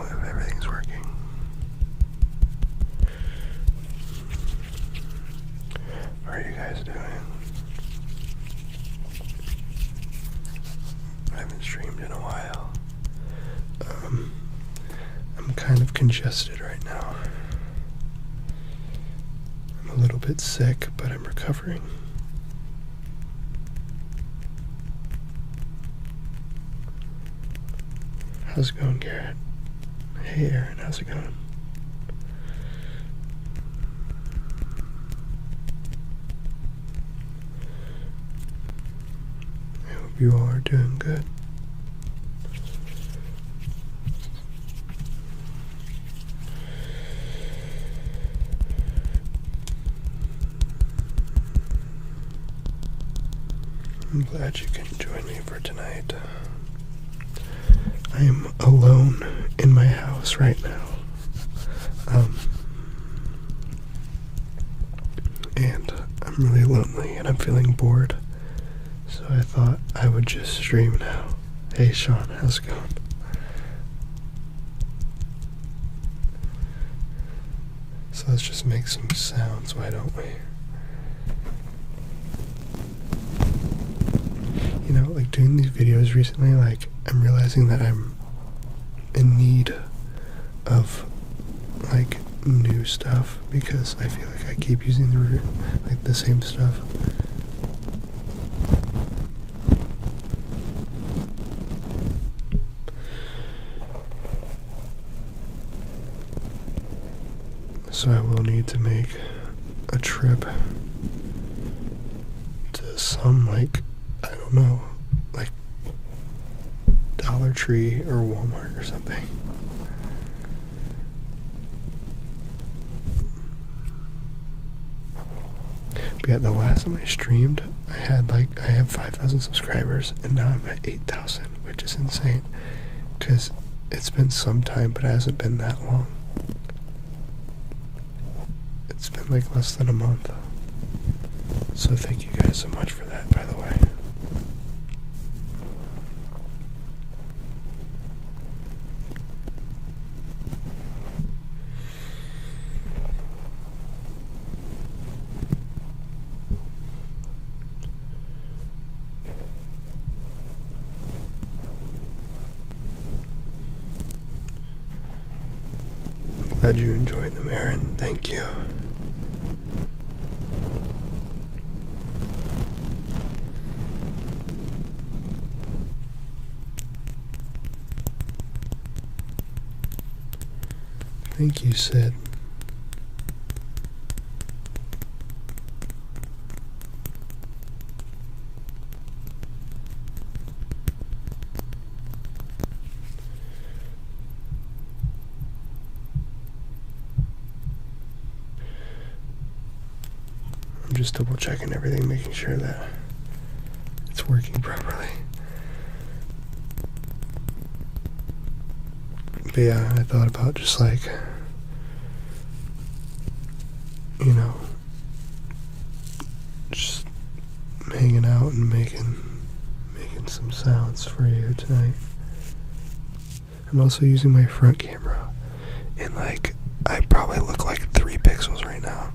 if everything's working. How are you guys doing? I haven't streamed in a while. I'm kind of congested right now. I'm a little bit sick, but I'm recovering. How's it going, Garrett? Hey, Aaron, how's it going? I hope you all are doing good. I'm glad you can join me for tonight. I am alone in my house right now. And I'm really lonely and I'm feeling bored. So I thought I would just stream now. Hey Sean, how's it going? So let's just make some sounds, why don't we? You know, like doing these videos recently, like I'm realizing that I'm in need of like new stuff because I feel like I keep using the same stuff. So I will need to make a trip to some, like, I don't know, like Dollar Tree or Walmart or something. But yeah, the last time I streamed, I have 5,000 subscribers, and now I'm at 8,000, which is insane. Because it's been some time, but it hasn't been that long. It's been like less than a month. So thank you guys so much for that, by the way. Glad you enjoyed them, Aaron. Thank you. Thank you, Sid. I'm just double checking everything, making sure that it's working properly. But yeah, I thought about just like, you know, just hanging out and making some sounds for you tonight. I'm also using my front camera, and like, I probably look like 3 pixels right now.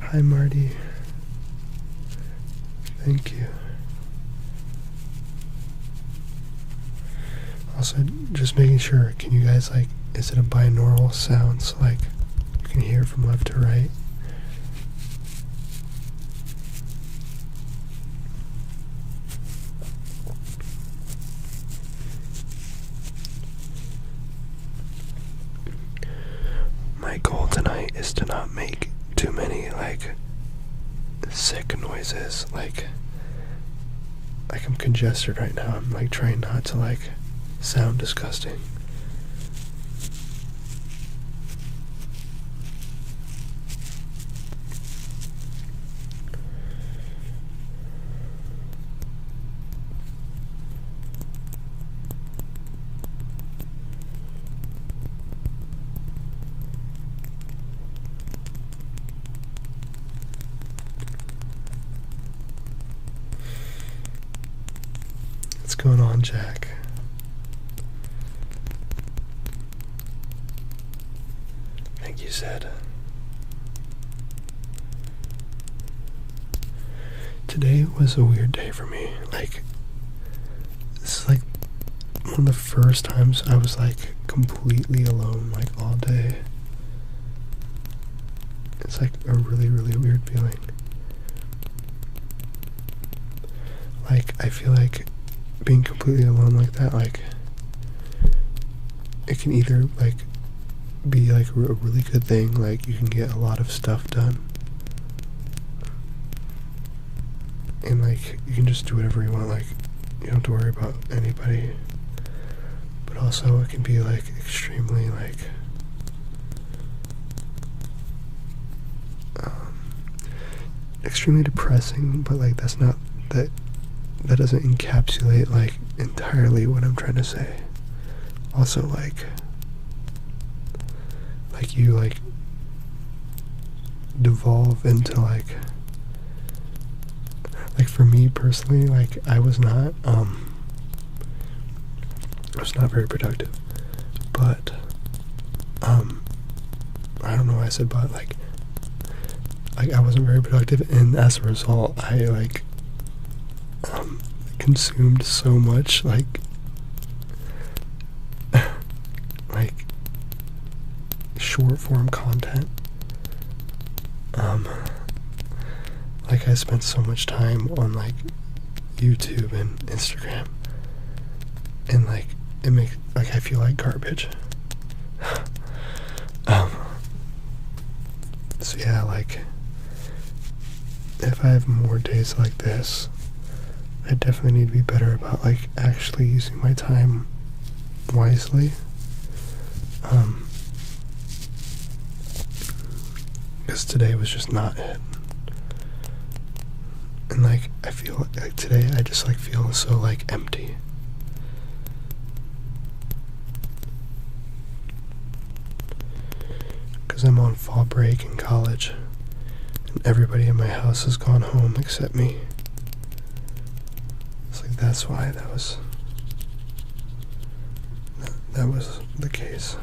Hi, Marty. Thank you. Also, just making sure, can you guys, like, is it a binaural sound, so like you can hear from left to right? My goal tonight is to not make too many like sick noises. Like I'm congested right now. I'm like trying not to like sound disgusting. Jack. Thank you, Zed. Today was a weird day for me. Like, this is like one of the first times I was like completely alone, like all day. It's like a really, really weird feeling. Like, I feel like being completely alone like that, like, it can either like be like a really good thing, like you can get a lot of stuff done, and like you can just do whatever you want, like you don't have to worry about anybody. But also it can be like extremely like extremely depressing, but like that doesn't encapsulate like entirely what I'm trying to say. Also like you like devolve into like for me personally, like I was not very productive, but I don't know why I said but, like I wasn't very productive, and as a result I like consumed so much like short form content. Like I spent so much time on like YouTube and Instagram, and like it makes like I feel like garbage. So yeah, like if I have more days like this, I definitely need to be better about like actually using my time wisely. Because today was just not it. And like I feel like today I just like feel so like empty. Because I'm on fall break in college, and everybody in my house has gone home except me. It's like that's why that was the case.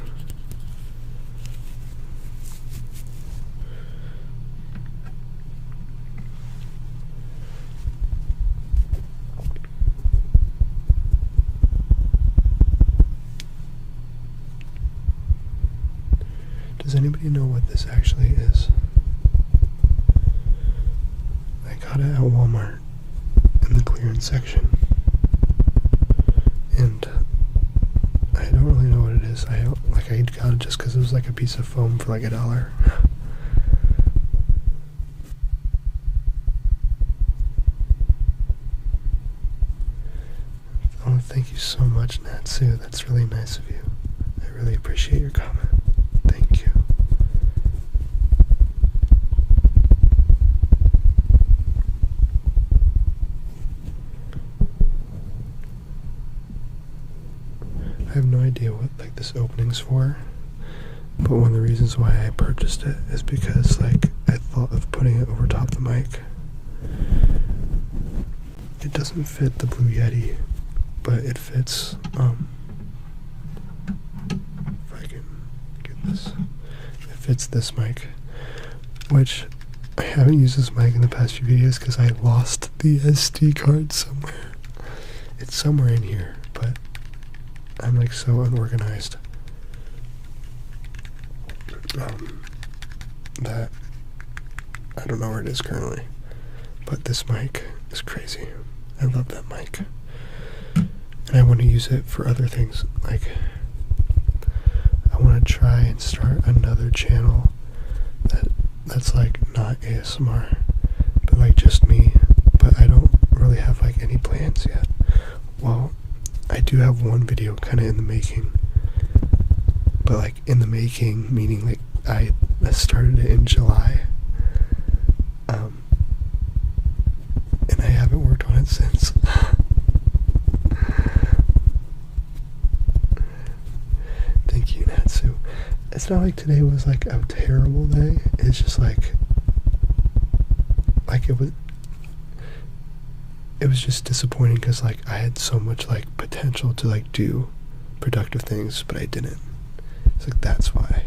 Does anybody know what this actually is? I got it at Walmart in the clearance section, and I don't really know what it is. I got it just because it was like a piece of foam for like $1. Oh, thank you so much, Natsu. That's really nice of you. I really appreciate your comment. Thank you. I have no idea what like this opening's for, but one of the reasons why I purchased it is because like I thought of putting it over top the mic. It doesn't fit the Blue Yeti, but it fits if I can get this, it fits this mic, which I haven't used this mic in the past few videos because I lost the SD card somewhere. It's somewhere in here, but I'm like so unorganized that I don't know where it is currently. But this mic is crazy. I love that mic, and I want to use it for other things. Like I want to try and start another channel that's like not ASMR, but like just me. But I don't really have like any plans yet. Well, I do have one video kind of in the making, but like in the making meaning like I started it in July, and I haven't worked on it since. Thank you, Natsu. It's not like today was like a terrible day. It's just like it was. it was just disappointing because like I had so much like potential to like do productive things, but I didn't. It's like that's why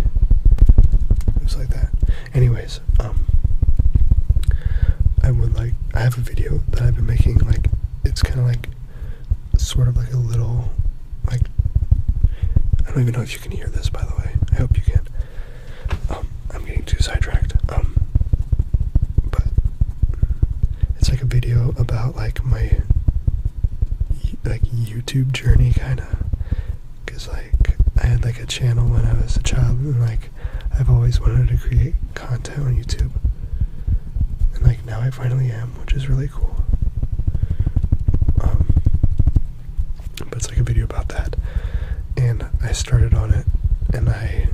it was like that. Anyways, I have a video that I've been making, like it's kind of like sort of like a little like, I don't even know if you can hear this, by the way. I hope you can. I'm getting too sidetracked. But it's like a video about like my like YouTube journey, kind of, because like I had like a channel when I was a child, and like I've always wanted to create content on YouTube, and like now I finally am, which is really cool. But it's like a video about that, and I started on it, and I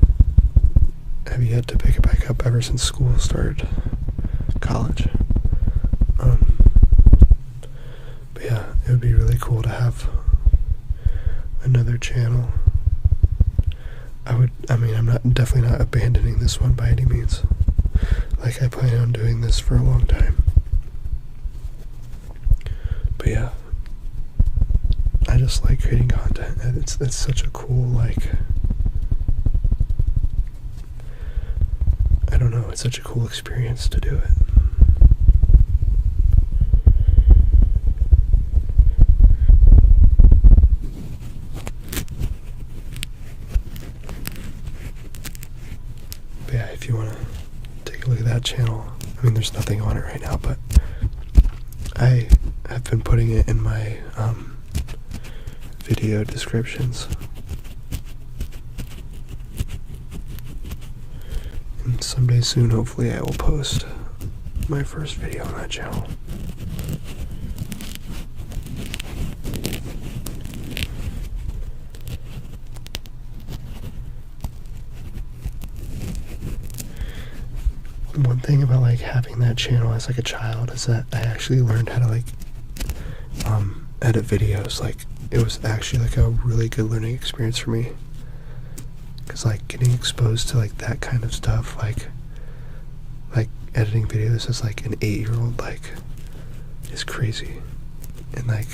have yet to pick it back up ever since school started, college. But yeah, it would be really cool to have another channel. I'm definitely not abandoning this one by any means. Like, I plan on doing this for a long time. But yeah, I just like creating content. It's such a cool, like, I don't know, it's such a cool experience to do it. But yeah, if you want to take a look at that channel, I mean, there's nothing on it right now, but I have been putting it in my video descriptions. And someday soon, hopefully, I will post my first video on that channel. One thing about like having that channel as like a child is that I actually learned how to like edit videos. Like, it was actually like a really good learning experience for me, because like getting exposed to like that kind of stuff, like editing videos as like an 8-year-old, like, is crazy. And like,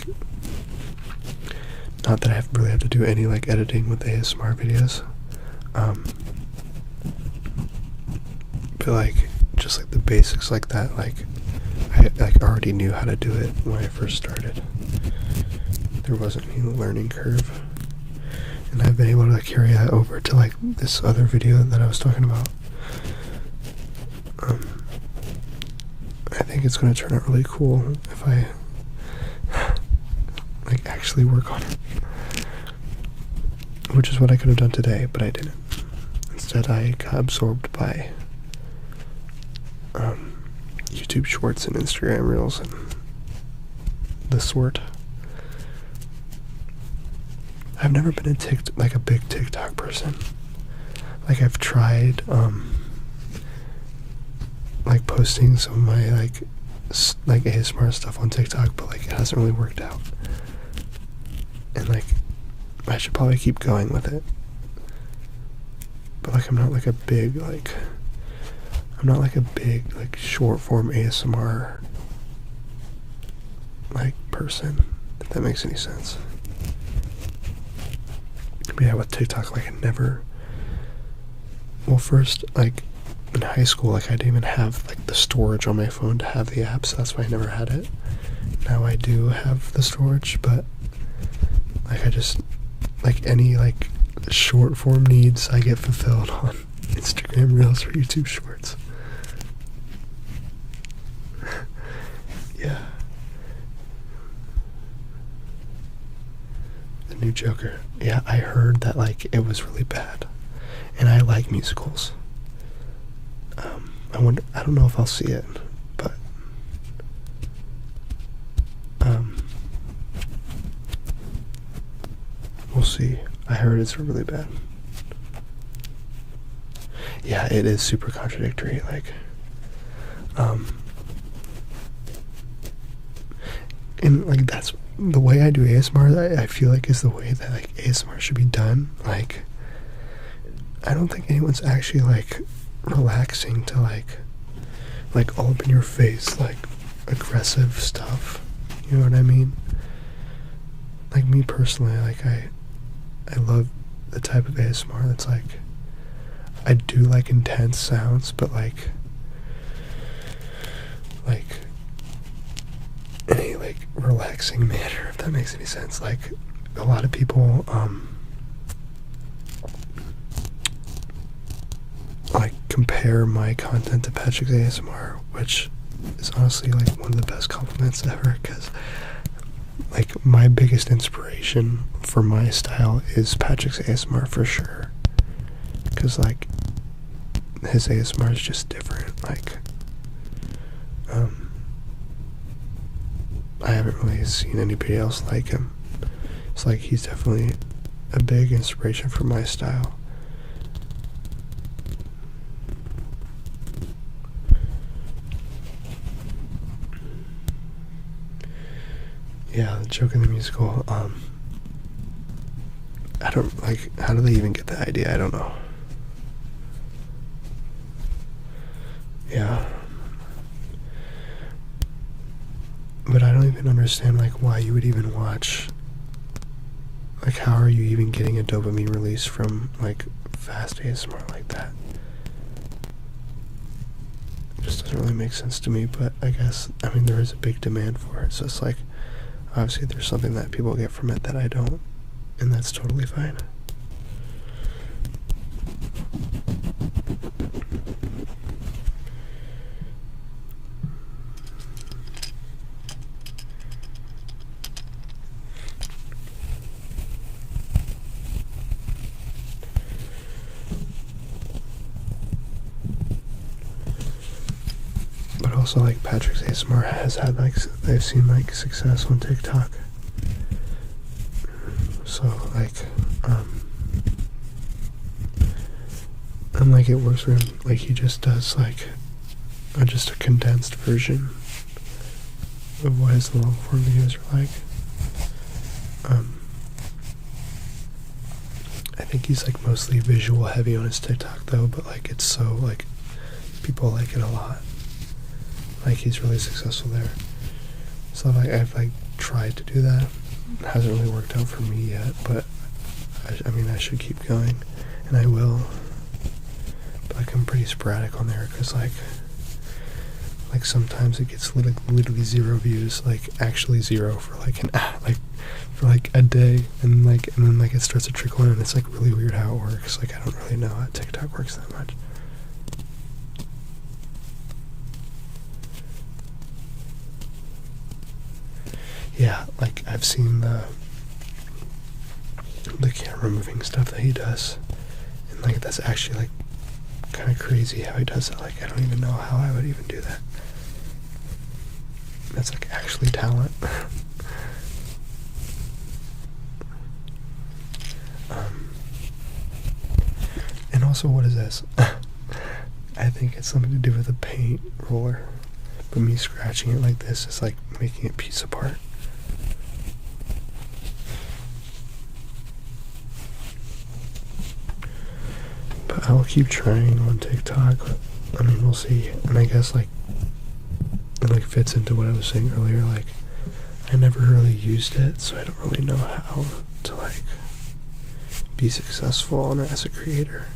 not that I really have to do any like editing with ASMR videos, but like just like the basics like that, like I like already knew how to do it when I first started. There wasn't any learning curve, and I've been able to carry that over to like this other video that I was talking about. I think it's going to turn out really cool if I like actually work on it, which is what I could have done today, but I didn't. Instead, I got absorbed by YouTube Shorts and Instagram Reels and the sort. I've never been a big TikTok person. Like, I've tried like posting some of my like ASMR stuff on TikTok, but like it hasn't really worked out. And like, I should probably keep going with it. But like, I'm not like a big short form ASMR like person, if that makes any sense. But yeah, with TikTok, like, first, like, in high school, like, I didn't even have like the storage on my phone to have the app, so that's why I never had it. Now I do have the storage, but like, I just, like, any like short form needs I get fulfilled on Instagram Reels or YouTube Shorts. Yeah. The new Joker. Yeah, I heard that like it was really bad, and I like musicals. I don't know if I'll see it, but we'll see. I heard it's really bad. Yeah, it is super contradictory, like, and like, that's the way I do ASMR. I feel like is the way that like ASMR should be done. Like, I don't think anyone's actually like relaxing to like all up in your face, like, aggressive stuff. You know what I mean? Like me personally, like I love the type of ASMR that's like, I do like intense sounds, but like in a like relaxing manner, if that makes any sense. Like a lot of people like compare my content to Patrick's ASMR, which is honestly like one of the best compliments ever, because like my biggest inspiration for my style is Patrick's ASMR for sure, because like his ASMR is just different. Like I haven't really seen anybody else like him. It's like he's definitely a big inspiration for my style. Yeah, the Joke in the Musical, I don't, like, how do they even get the idea? I don't know. Yeah. But I don't even understand, like, why you would even watch. Like, how are you even getting a dopamine release from, like, fast ASMR like that? It just doesn't really make sense to me, but I guess, I mean, there is a big demand for it, so it's like, obviously there's something that people get from it that I don't, and that's totally fine. But also, like, Patrick's ASMR has had, like, they've seen, like, success on TikTok. So, like, and, like, it works for him. Like, he just does, like, just a condensed version of what his long form videos are like. I think he's, like, mostly visual heavy on his TikTok, though, but, like, it's so, like, people like it a lot. Like, he's really successful there. So, like, I've, like, tried to do that. It hasn't really worked out for me yet, but I mean, I should keep going, and I will. But, like, I'm pretty sporadic on there, because, like sometimes it gets literally 0 views, like, actually 0 for, like, for, like, a day, and then, like, it starts to trickle in, and it's, like, really weird how it works. Like, I don't really know how TikTok works that much. Yeah, like, I've seen the camera moving stuff that he does, and, like, that's actually, like, kind of crazy how he does it. Like, I don't even know how I would even do that. That's, like, actually talent. And also, what is this? I think it's something to do with a paint roller, but me scratching it like this is, like, making it piece apart. But I'll keep trying on TikTok. I mean, we'll see. And I guess, like, it, like, fits into what I was saying earlier. Like, I never really used it, so I don't really know how to, like, be successful on it as a creator.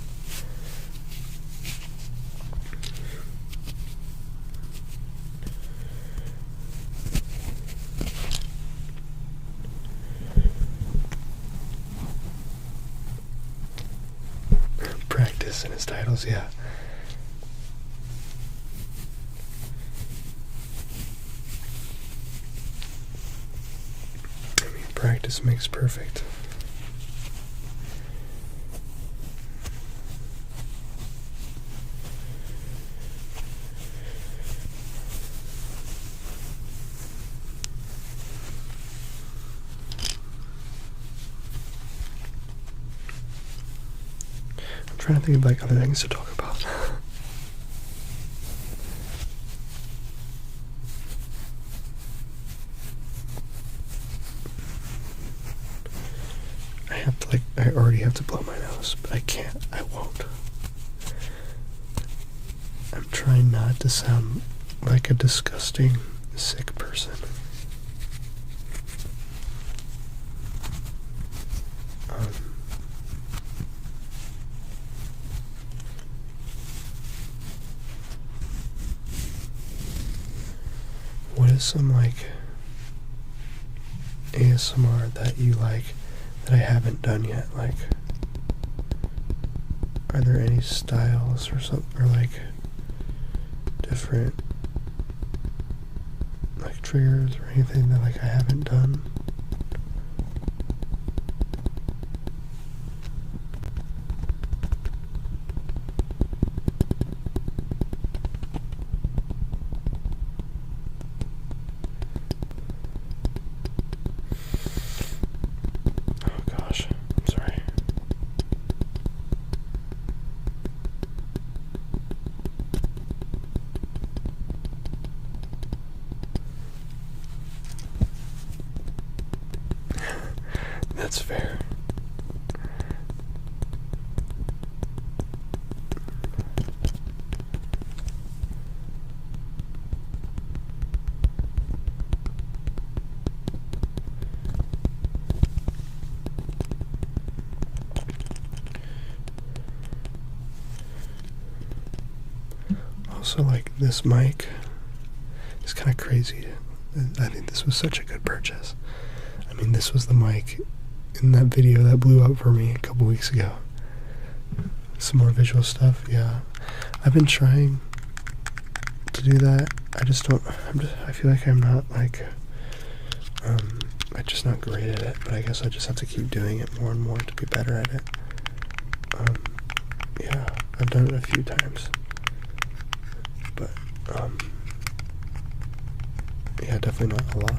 Practice in his titles, yeah. I mean, practice makes perfect. I'm trying to think of, like, other things to talk about. I already have to blow my nose, but I can't. I won't. I'm trying not to sound like a disgusting, sick person. is some like ASMR that you like that I haven't done yet? Like, are there any styles or something, or like different like triggers or anything that like I haven't done? Oh gosh, I'm sorry. That's fair. Also, like, this mic is kind of crazy. I think this was such a good purchase. I mean, this was the mic in that video that blew up for me a couple weeks ago. Some more visual stuff, yeah. I've been trying to do that. I just don't, I feel like I'm not like, I'm just not great at it, but I guess I just have to keep doing it more and more to be better at it. Yeah, I've done it a few times. But, yeah, definitely not a lot.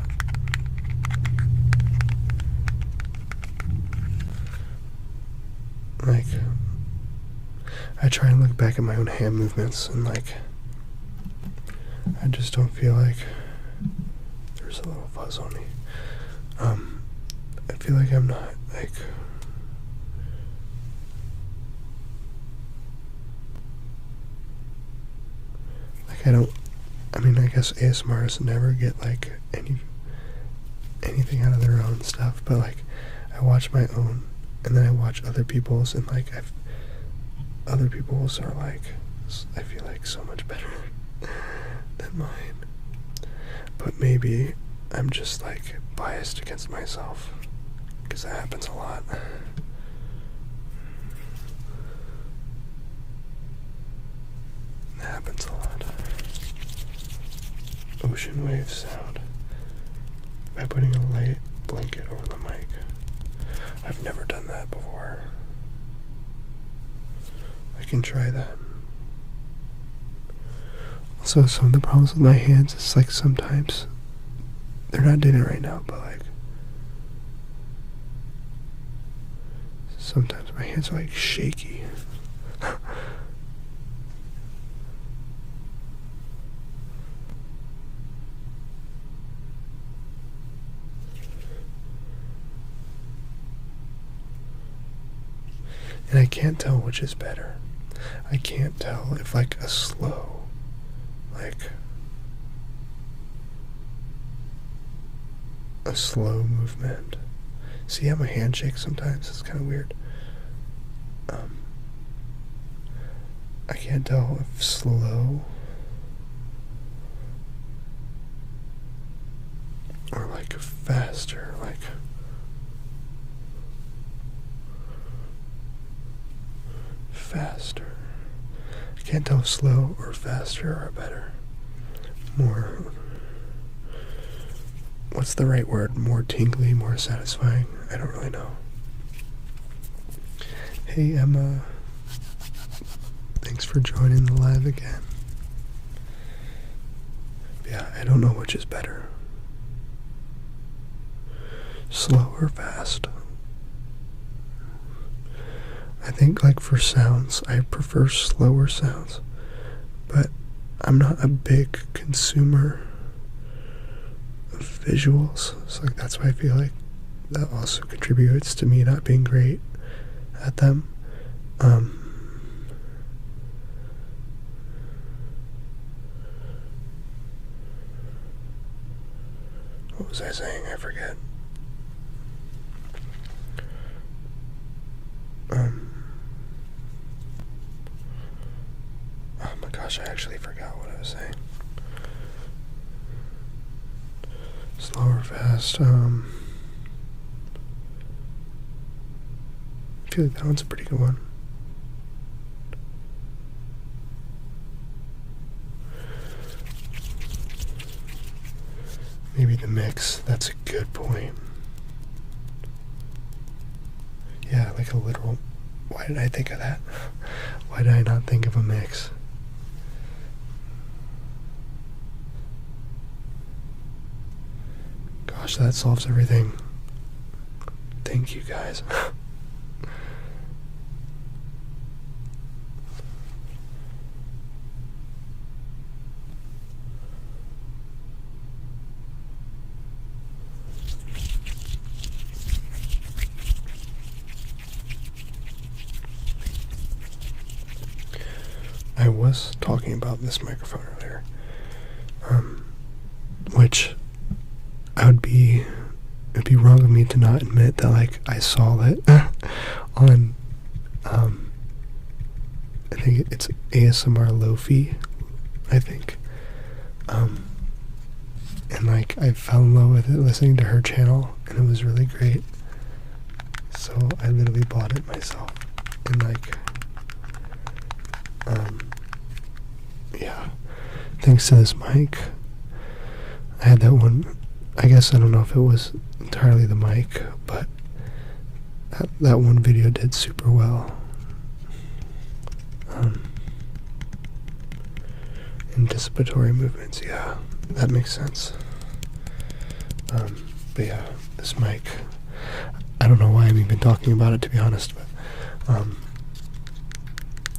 Like, I try and look back at my own hand movements, and like, I just don't feel like there's a little fuzz on me. I feel like I'm not like, I don't, I mean, I guess ASMRs never get like anything out of their own stuff, but like, I watch my own, and then I watch other people's, and like, other people's are like, I feel like so much better than mine. But maybe I'm just like biased against myself, because that happens a lot. That happens a lot. Ocean wave sound by putting a light blanket over the mic. I've never done that before. I can try that. Also, some of the problems with my hands is like sometimes they're not doing it right now, but like sometimes my hands are like shaky. And I can't tell which is better. I can't tell if like a slow, movement. See how my hand shakes sometimes? It's kind of weird. I can't tell if slow or like faster, like faster. I can't tell if slow or faster are better. More, what's the right word? More tingly, more satisfying? I don't really know. Hey Emma, thanks for joining the live again. Yeah, I don't know which is better. Slow or fast? I think like for sounds, I prefer slower sounds, but I'm not a big consumer of visuals, so like that's why I feel like that also contributes to me not being great at them. What was I saying? I forget. Oh my gosh, I actually forgot what I was saying. Slow or fast? I feel like that one's a pretty good one. Maybe the mix. That's a good point. Yeah, like a literal. Why did I think of that? Why did I not think of a mix? Gosh, that solves everything. Thank you guys. I was talking about this microphone earlier, which it'd be wrong of me to not admit that, like, I saw it on, I think it's ASMR Lofi, I think, and, like, I fell in love with it listening to her channel, and it was really great, so I literally bought it myself, and, like, yeah, thanks to this mic, I had that one. I guess I don't know if it was entirely the mic, but that one video did super well. Anticipatory movements, yeah, that makes sense. But yeah, this mic, I don't know why I'm even talking about it, to be honest, but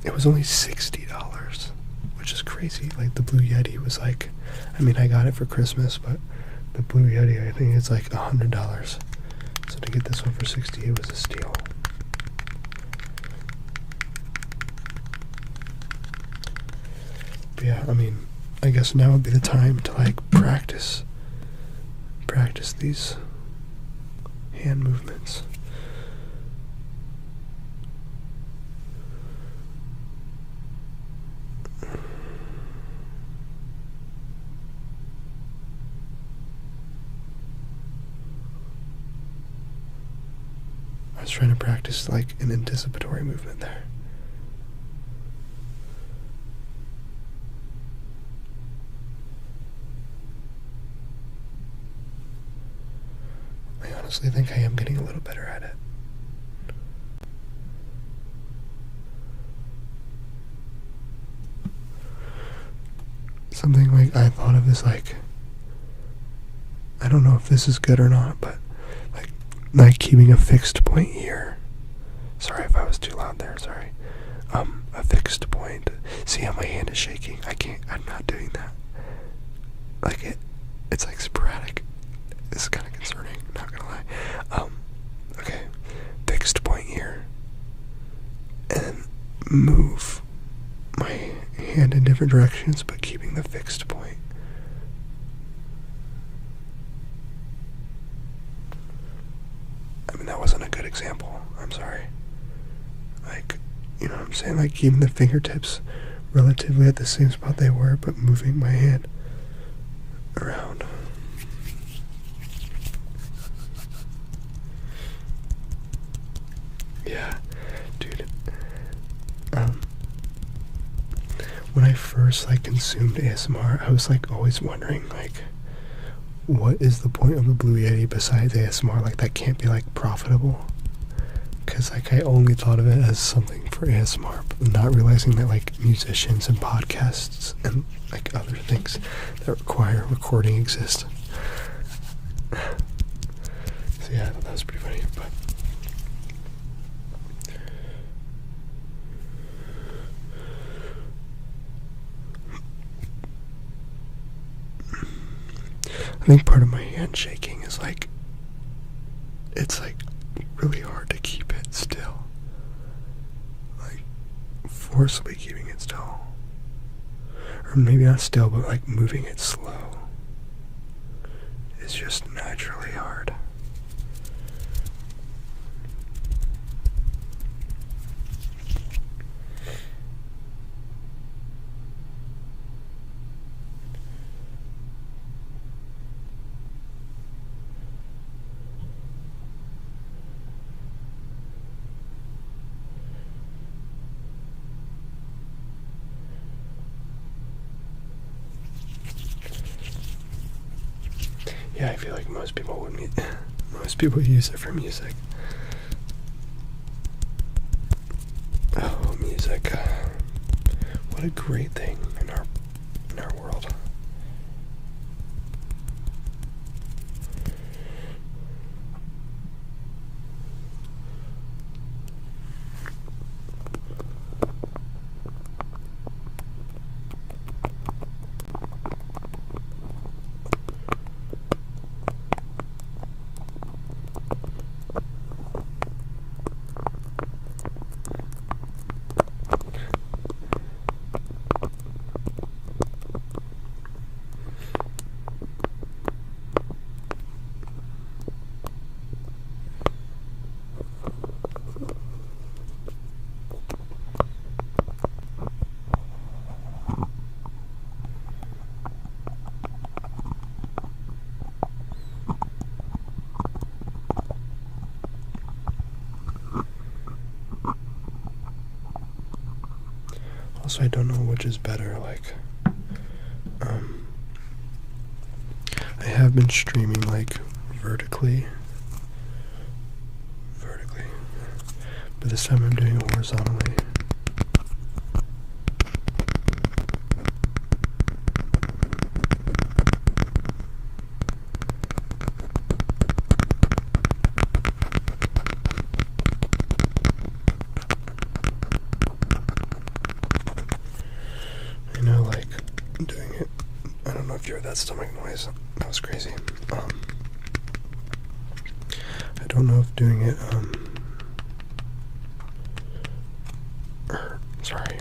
it was only $60, which is crazy. Like, the Blue Yeti was like, I mean, I got it for Christmas, but the Blue Yeti, I think it's like $100. So to get this one for $60, it was a steal. But yeah, I mean, I guess now would be the time to, like, practice these hand movements. I was trying to practice, like, an anticipatory movement there. I honestly think I am getting a little better at it. Something like I thought of as, like, I don't know if this is good or not, but like keeping a fixed point here. Sorry if I was too loud there, sorry. A fixed point. See how my hand is shaking? I'm not doing that. Like, it's like sporadic. It's kind of concerning, not gonna lie. Okay, fixed point here. And then move my hand in different directions, but keeping the fixed point. I mean, that wasn't a good example. I'm sorry. Like, you know what I'm saying? Like, keeping the fingertips relatively at the same spot they were, but moving my hand around. Yeah, dude. When I first, like, consumed ASMR, I was, like, always wondering, like, what is the point of the Blue Yeti besides ASMR? Like, that can't be, like, profitable. Because, like, I only thought of it as something for ASMR, but not realizing that, like, musicians and podcasts and, like, other things that require recording exist. So yeah, I thought that was pretty funny, but I think part of my hand shaking is, like, it's, like, really hard to keep it still. Like, forcibly keeping it still. Or maybe not still, but, like, moving it slow. It's just naturally hard. yeah, I feel like most people would most people use it for music. Oh, music. What a great thing in our world. Also, I don't know which is better, like, I have been streaming, like, vertically, but this time I'm doing it horizontally. I know, like, doing it, I don't know if you heard that stomach noise, that was crazy. I don't know if doing it, sorry,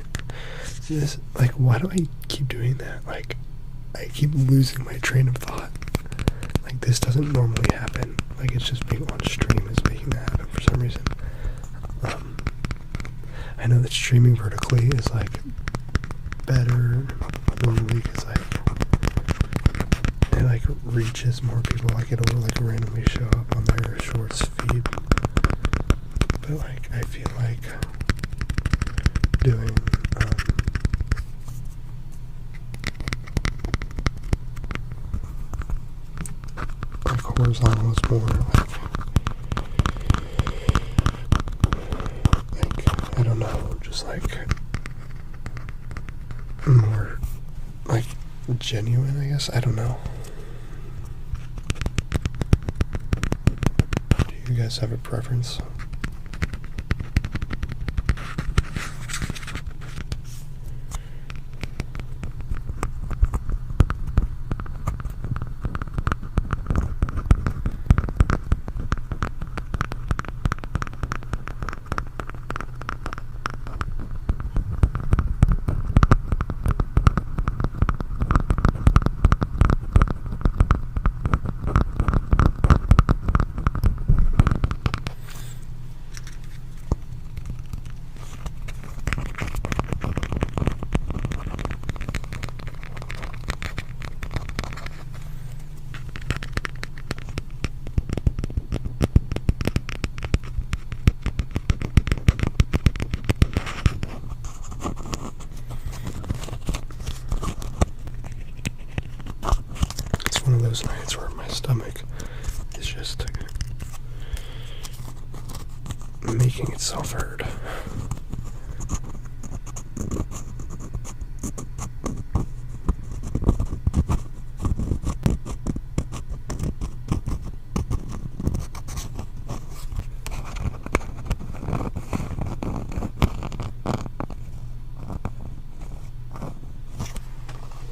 this, like, why do I keep doing that? Like, I keep losing my train of thought. Like, this doesn't normally happen. Like, it's just being on stream is making that happen for some reason. I know that streaming vertically is, like, better normally because, like, it, like, reaches more people. Like, it'll, like, randomly show up on their shorts feed. But, like, I feel like doing, like, horizontal is more, like, I don't know, just, like, more, like, genuine, I guess. I don't know. Do you guys have a preference? One of those nights where my stomach is just making itself heard.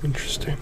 Interesting.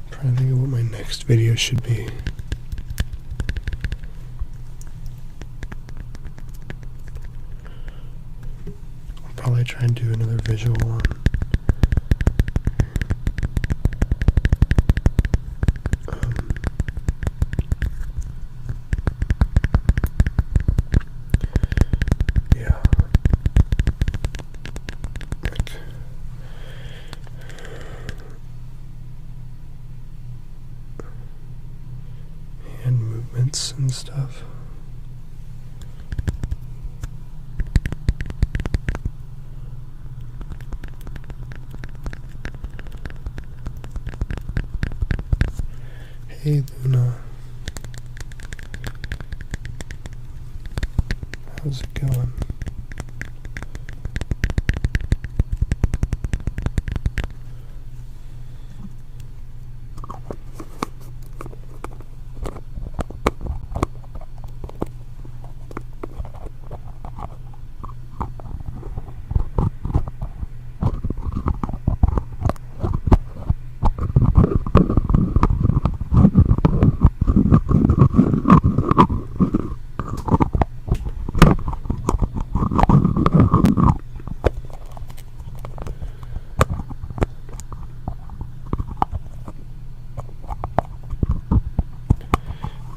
Trying to think of what my next video should be. I'll probably try and do another visual one. and stuff. Hey Luna, how's it going?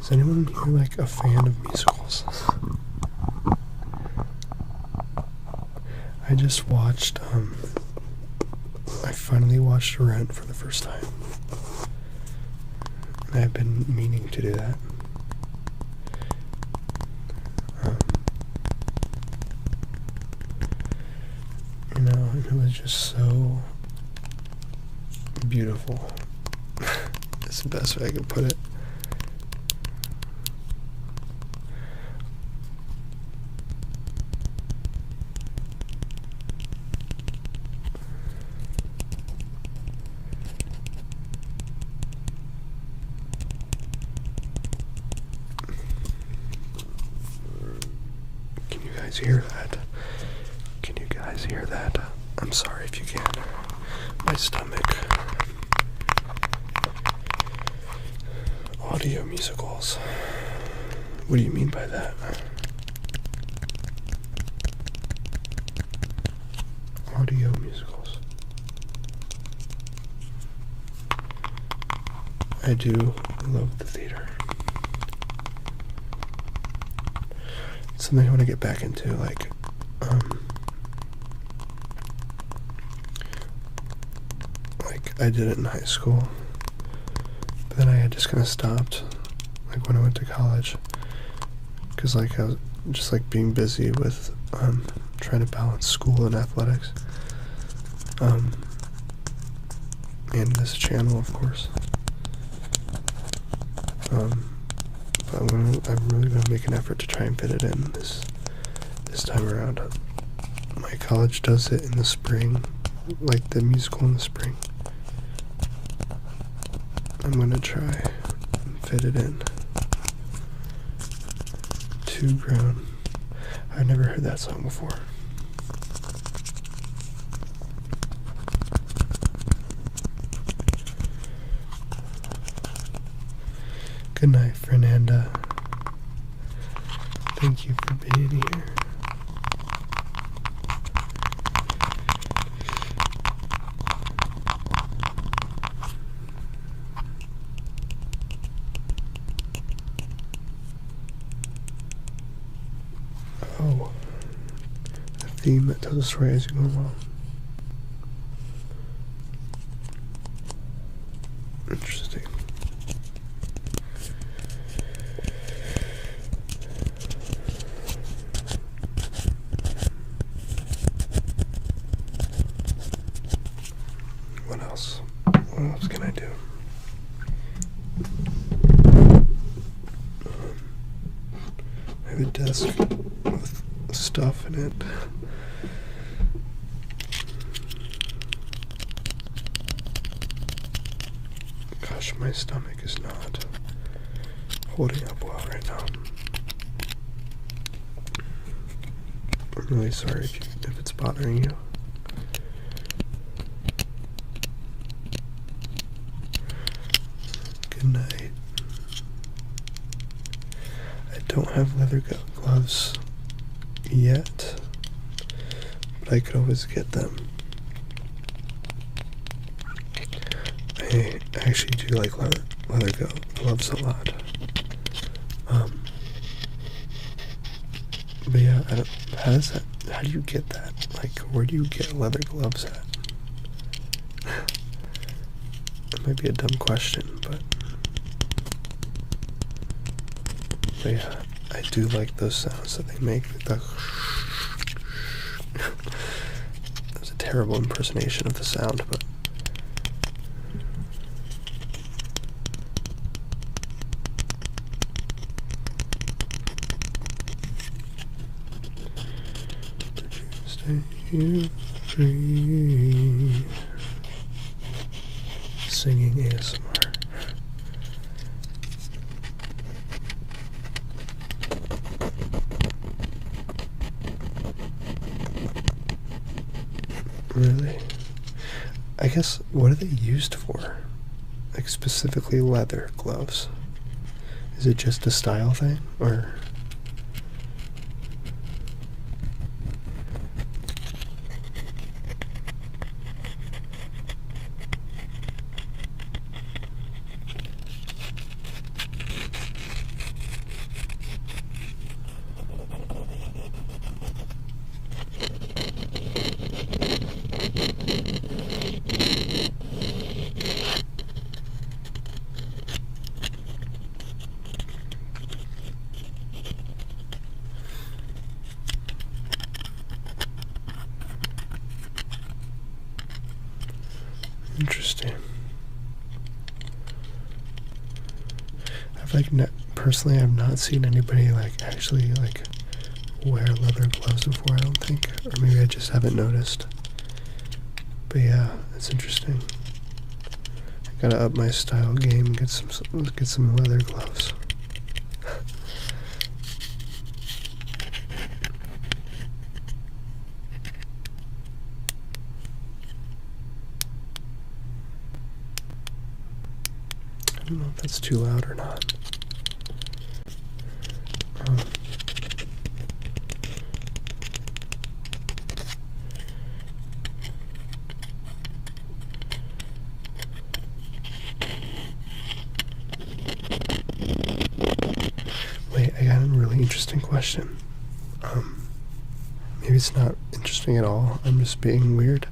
Is anyone here like a fan of musicals? I just watched, I finally watched Rent for the first time. And I've been meaning to do that. You know, and it was just so beautiful. That's the best way I could put it. Can you guys hear that? Can you guys hear that? I'm sorry if you can. My stomach. Audio musicals. What do you mean by that? Audio musicals. I do love the theater. It's something I want to get back into, like, I did it in high school, but then I had just kind of stopped, like, when I went to college, because, like, I was just, like, being busy with, trying to balance school and athletics, and this channel, of course, but I'm really going to make an effort to try and fit it in this time around. My college does it in the spring, like the musical in the spring. I'm going to try and fit it in. Too Grown. I've never heard that song before. Good night, Fernanda. Thank you for being here. Oh, a theme that tells a story as you go along. Interesting. What else? What else can I do? I have a desk with stuff in it. Gosh, my stomach is not holding up well right now. I'm really sorry if it's bothering you. Good night. I don't have leather gloves yet, but I could always get them. I actually do like leather gloves a lot. But yeah, how do you get that? Like, where do you get leather gloves at? That might be a dumb question, but But yeah, I do like those sounds that they make. That was a terrible impersonation of the sound, but stay free. Singing ASMR. Really? I guess, what are they used for? Like, specifically leather gloves? Is it just a style thing, or? Interesting. Personally, I've not seen anybody like actually like wear leather gloves before. I don't think, or maybe I just haven't noticed. But yeah, it's interesting. I gotta up my style game and get some leather gloves. I don't know if that's too loud or not. Wait, I got a really interesting question. Maybe it's not interesting at all. I'm just being weird.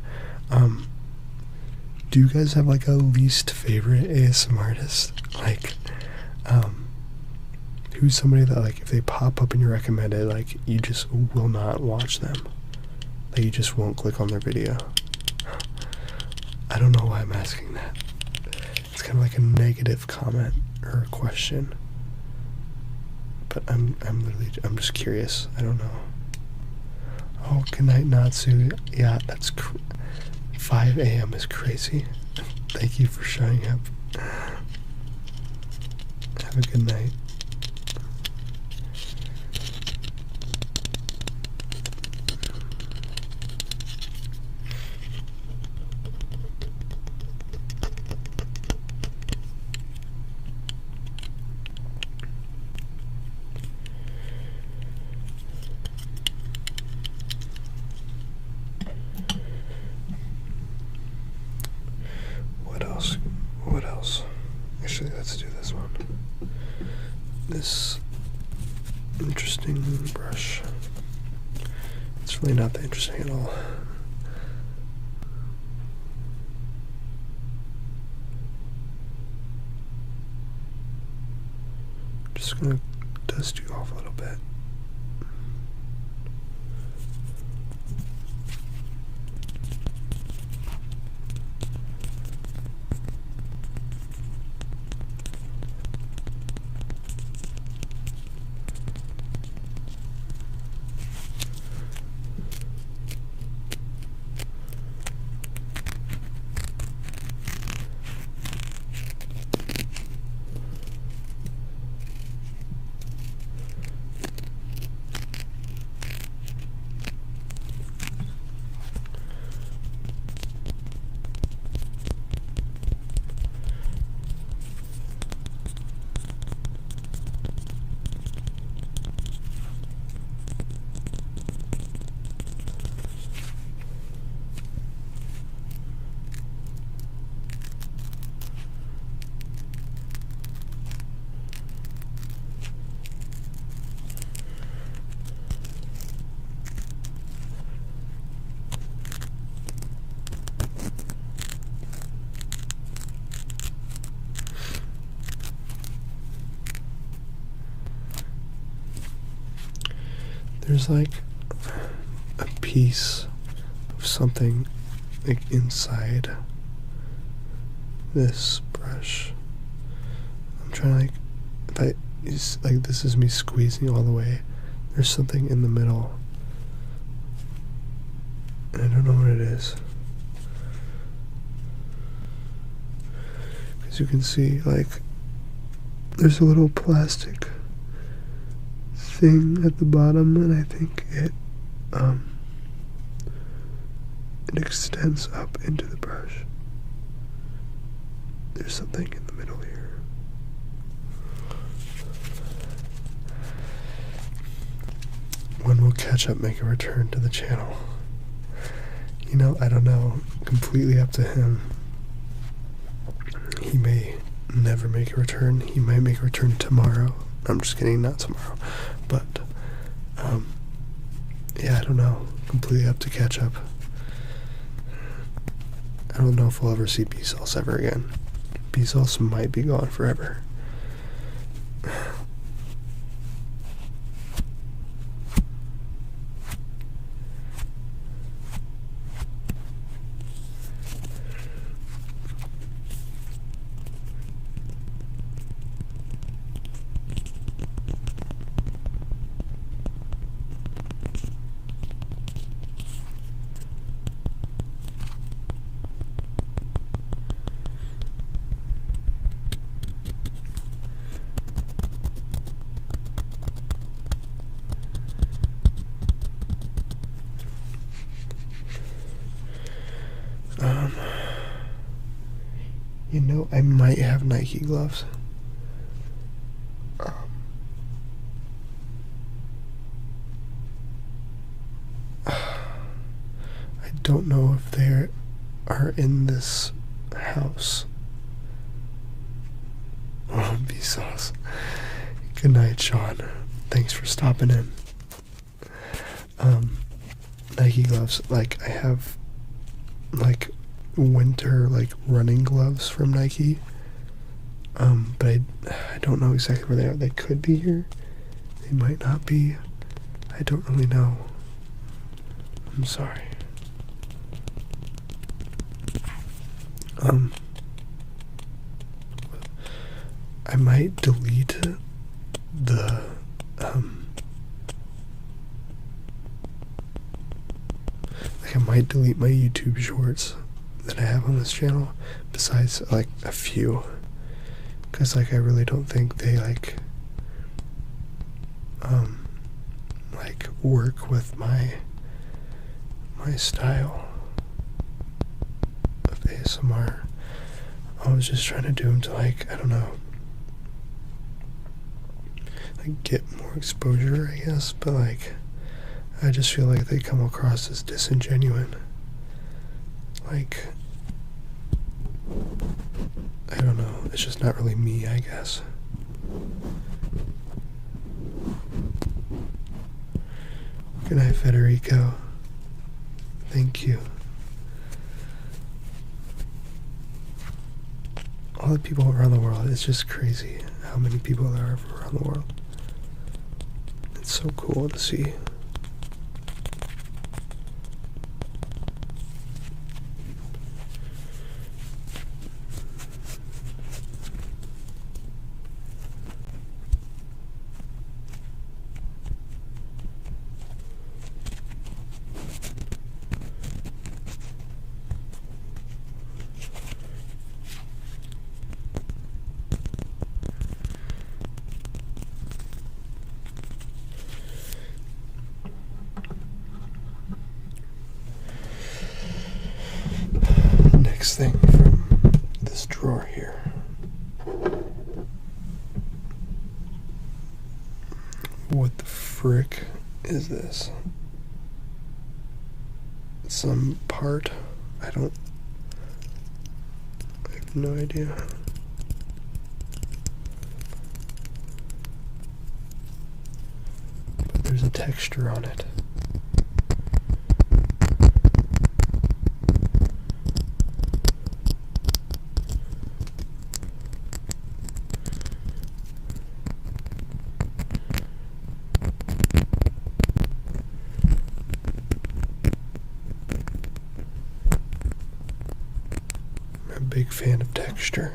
Do you guys have like a least favorite ASMR artist? Like, who's somebody that like if they pop up in your recommended, like you just will not watch them? Like you just won't click on their video? I don't know why I'm asking that. It's kind of like a negative comment or a question. But I'm just curious. I don't know. Oh, good night, Natsu. Yeah, that's 5 a.m. is crazy. Thank you for showing up. Have a good night. What else? Actually, let's do this one. This interesting brush. It's really not that interesting at all. Just gonna dust you off a little bit. there's like a piece of something like inside this brush. I'm trying to if it's like this is me squeezing all the way. There's something in the middle. And I don't know what it is. As you can see, like, there's a little plastic thing at the bottom, and I think it extends up into the brush. There's something in the middle here. When will Ketchup make a return to the channel? You know, I don't know. Completely up to him. He may never make a return. He might make a return tomorrow. I'm just kidding, not tomorrow. But, yeah, I don't know. Completely up to Ketchup. I don't know if we'll ever see B-Sauce ever again. B-Sauce might be gone forever. You know, I might have Nike gloves. I don't know if they are in this house. Oh, Vsauce. Good night, Sean. Thanks for stopping in. Nike gloves, like, I have, like, winter, like, running gloves from Nike. But I don't know exactly where they are. They could be here. They might not be. I don't really know. I'm sorry. I might delete the, like, I might delete my YouTube shorts that I have on this channel, besides, like, a few, because, like, I really don't think they, like, work with my style of ASMR. I was just trying to do them to, like, I don't know, like, get more exposure, I guess, but, like, I just feel like they come across as disingenuous. Like, I don't know, it's just not really me, I guess. Good night, Federico. Thank you. All the people around the world, it's just crazy how many people there are around the world. It's so cool to see. Next thing from this drawer here. What the frick is this? Some part? I have no idea. But there's a texture on it. a big fan of texture.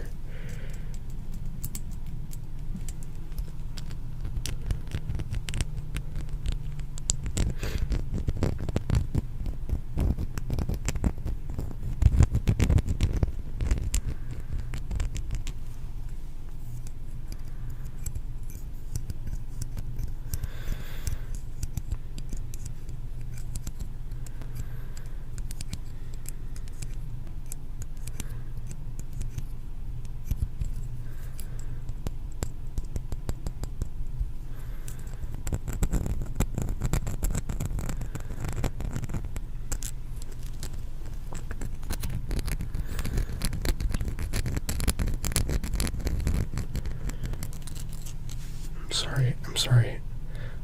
I'm sorry.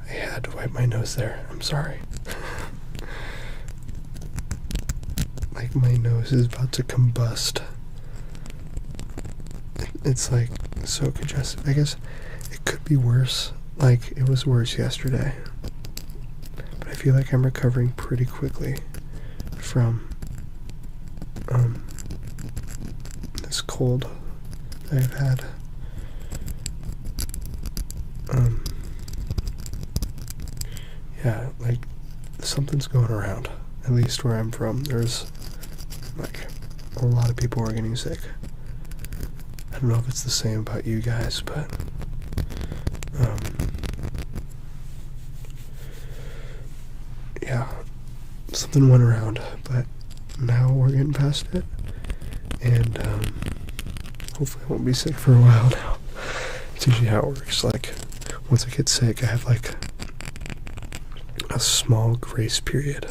I had to wipe my nose there. I'm sorry. Like my nose is about to combust. It's like so congested. I guess it could be worse. Like it was worse yesterday. But I feel like I'm recovering pretty quickly from this cold that I've had. Yeah, like something's going around. At least where I'm from, there's like a lot of people are getting sick. I don't know if it's the same about you guys, but yeah, something went around, but now we're getting past it, and hopefully I won't be sick for a while now. It's usually how it works. Like once I get sick, I have like a small grace period,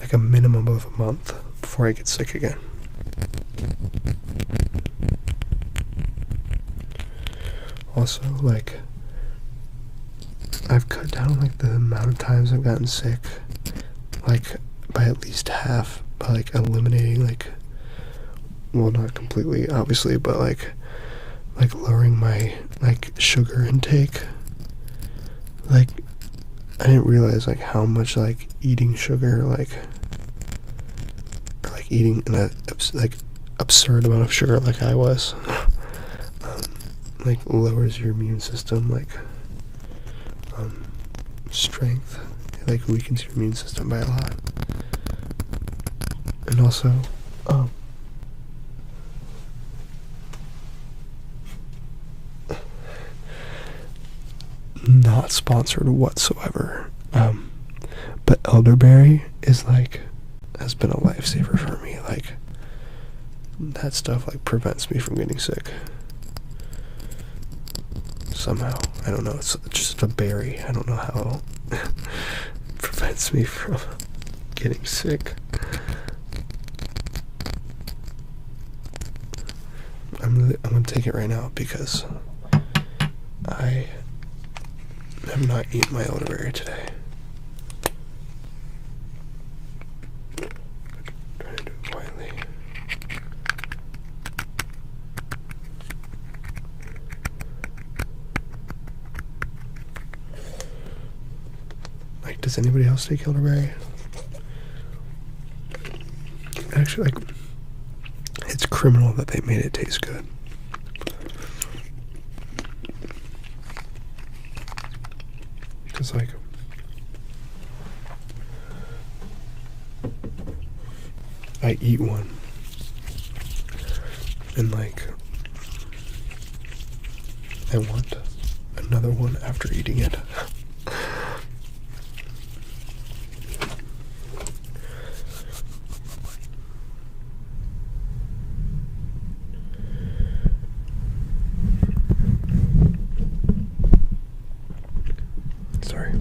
like a minimum of a month before I get sick again. Also, like, I've cut down like the amount of times I've gotten sick, like by at least half, by like eliminating like, well, not completely obviously, but like lowering my like sugar intake. Like I didn't realize like how much like eating sugar, like eating an like absurd amount of sugar like I was, like lowers your immune system, like strength. It like weakens your immune system by a lot. And also not sponsored whatsoever, but elderberry is like has been a lifesaver for me. Like that stuff like prevents me from getting sick somehow. I don't know, it's just a berry. I don't know how it prevents me from getting sick. I'm gonna take it right now because I have not eaten my elderberry today. Trying to do it quietly. Like, does anybody else take elderberry? Actually, like, it's criminal that they made it taste good. Because, like, I eat one, and, like, I want another one after eating it. Sorry.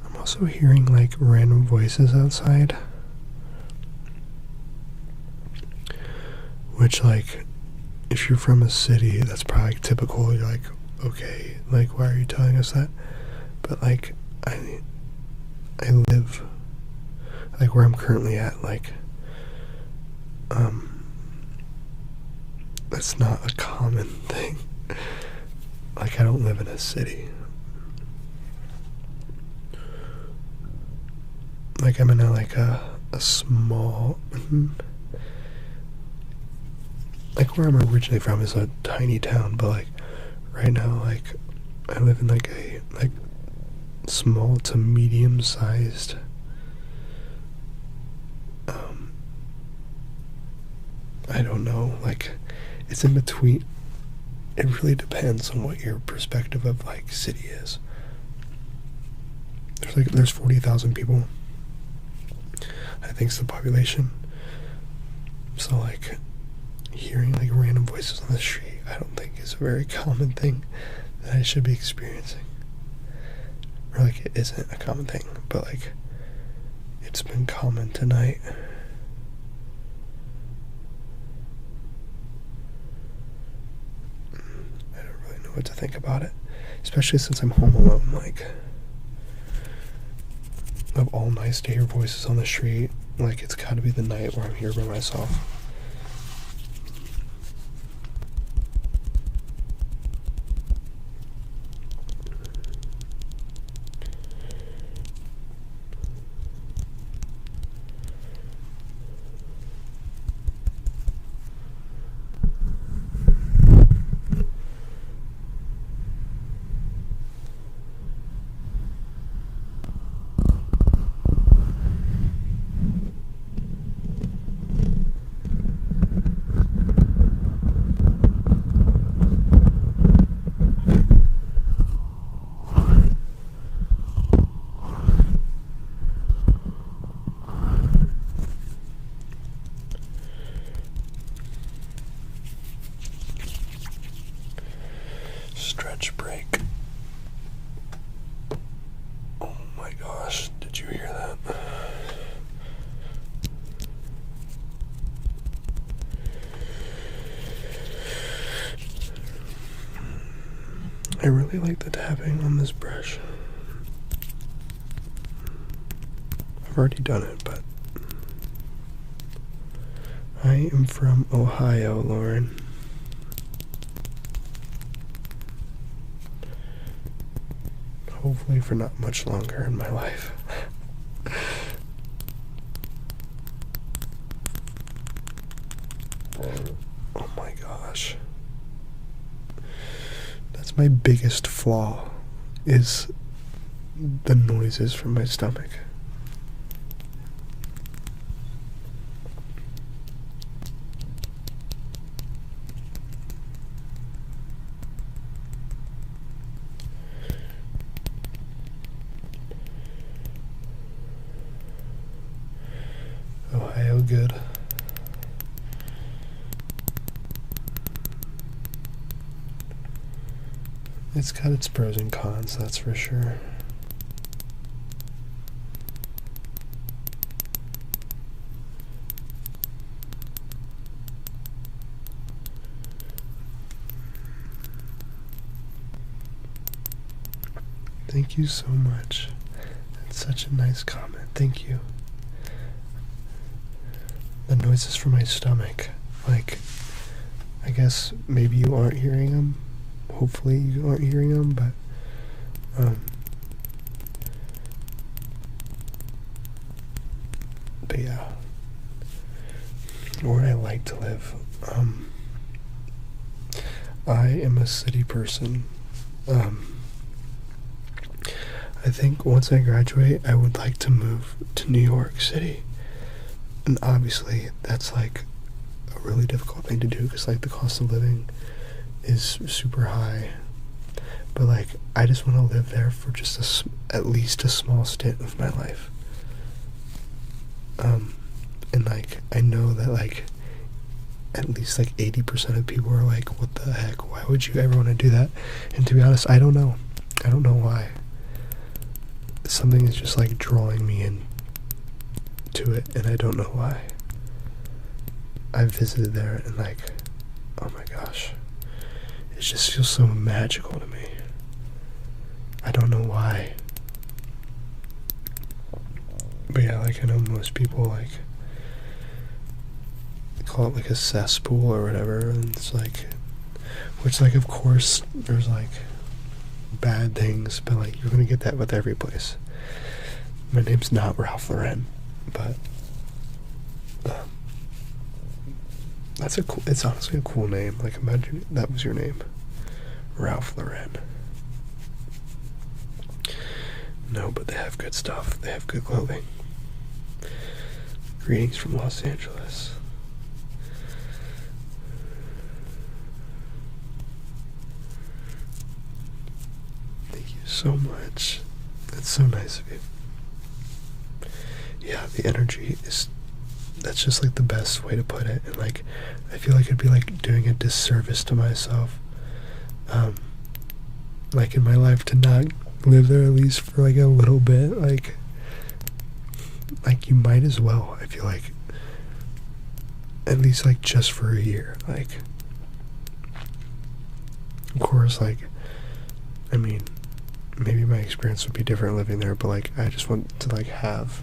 I'm also hearing like random voices outside, which, like, if you're from a city, that's probably typical. You're like, okay, like, why are you telling us that? But, like, I I live like where I'm currently at, like that's not a common thing. Like I don't live in a city. Like I'm in a small like where I'm originally from is a tiny town, but like right now like I live in like a small to medium sized I don't know, like it's in between. It really depends on what your perspective of like city is. There's 40,000 people, I think, is the population. So like hearing like random voices on the street, I don't think is a very common thing that I should be experiencing. Or like it isn't a common thing, but like it's been common tonight. I don't really know what to think about it, especially since I'm home alone. Like, I'm all nice to hear voices on the street. Like, it's gotta be the night where I'm here by myself. Stretch break. Oh my gosh, did you hear that? I really like the tapping on this brush. I've already done it, but I am from Ohio, Lauren. Hopefully for not much longer in my life. Oh my gosh. That's my biggest flaw, is the noises from my stomach. Ohio good. It's got its pros and cons, that's for sure. Thank you so much. That's such a nice comment. Thank you. The noises from my stomach, like, I guess maybe you aren't hearing them. Hopefully you aren't hearing them, but yeah, where I like to live. I am a city person. I think once I graduate, I would like to move to New York City. And obviously, that's like a really difficult thing to do because like the cost of living is super high. But like, I just want to live there for just at least a small stint of my life. And like, I know that like at least like 80% of people are like, what the heck? Why would you ever want to do that? And to be honest, I don't know. I don't know why. Something is just like drawing me in to it, and I don't know why. I visited there and like, oh my gosh, it just feels so magical to me. I don't know why. But yeah, like I know most people like call it like a cesspool or whatever, and it's like, which like of course there's like bad things, but like you're gonna get that with every place. My name's not Ralph Lauren, but that's a cool. It's honestly a cool name. Like imagine that was your name, Ralph Lauren. No, but they have good stuff. They have good clothing. Greetings from Los Angeles. Thank you so much. That's so nice of you. Yeah, the energy is, that's just like the best way to put it. And like, I feel like it'd be like doing a disservice to myself, like in my life, to not live there at least for like a little bit. Like you might as well, I feel like, at least like just for a year. Like, of course, like, I mean, maybe my experience would be different living there, but like I just want to like have,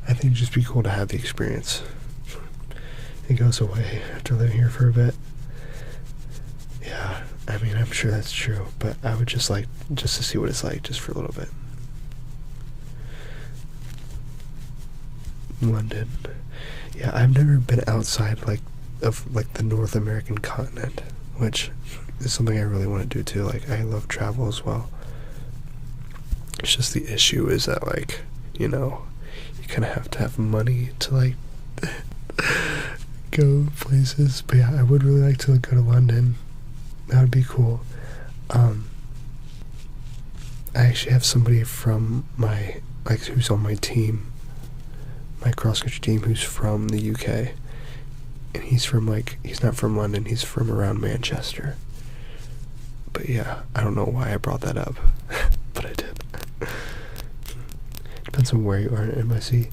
I think it'd just be cool to have the experience. It goes away after living here for a bit. Yeah, I mean, I'm sure that's true, but I would just like, just to see what it's like, just for a little bit. London. Yeah, I've never been outside like of like the North American continent, which is something I really want to do too. Like I love travel as well. It's just the issue is that like, you know, you kind of have to have money to like go places. But yeah, I would really like to go to London. That would be cool. I actually have somebody from my, like, who's on my team, my cross-country team, who's from the UK. And he's from, like, he's not from London, he's from around Manchester. But yeah, I don't know why I brought that up, but I did. Depends on where you are in MIC.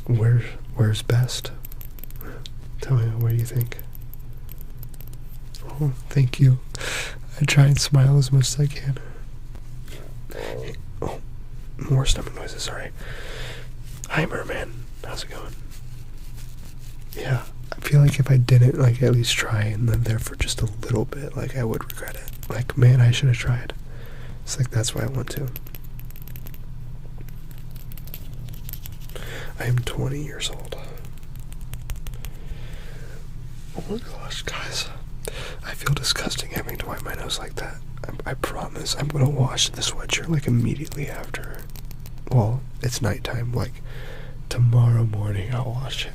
Where's best? Tell me, where do you think? Oh, thank you. I try and smile as much as I can. Oh, more stomach noises, sorry. Hi, Merman. How's it going? Yeah, I feel like if I didn't, like, at least try and live there for just a little bit, like, I would regret it. Like, man, I should have tried. It's like, that's why I want to. I am 20 years old. Oh my gosh, guys. I feel disgusting having to wipe my nose like that. I promise I'm gonna wash the sweatshirt like immediately after. Well, it's nighttime. Like tomorrow morning I'll wash it.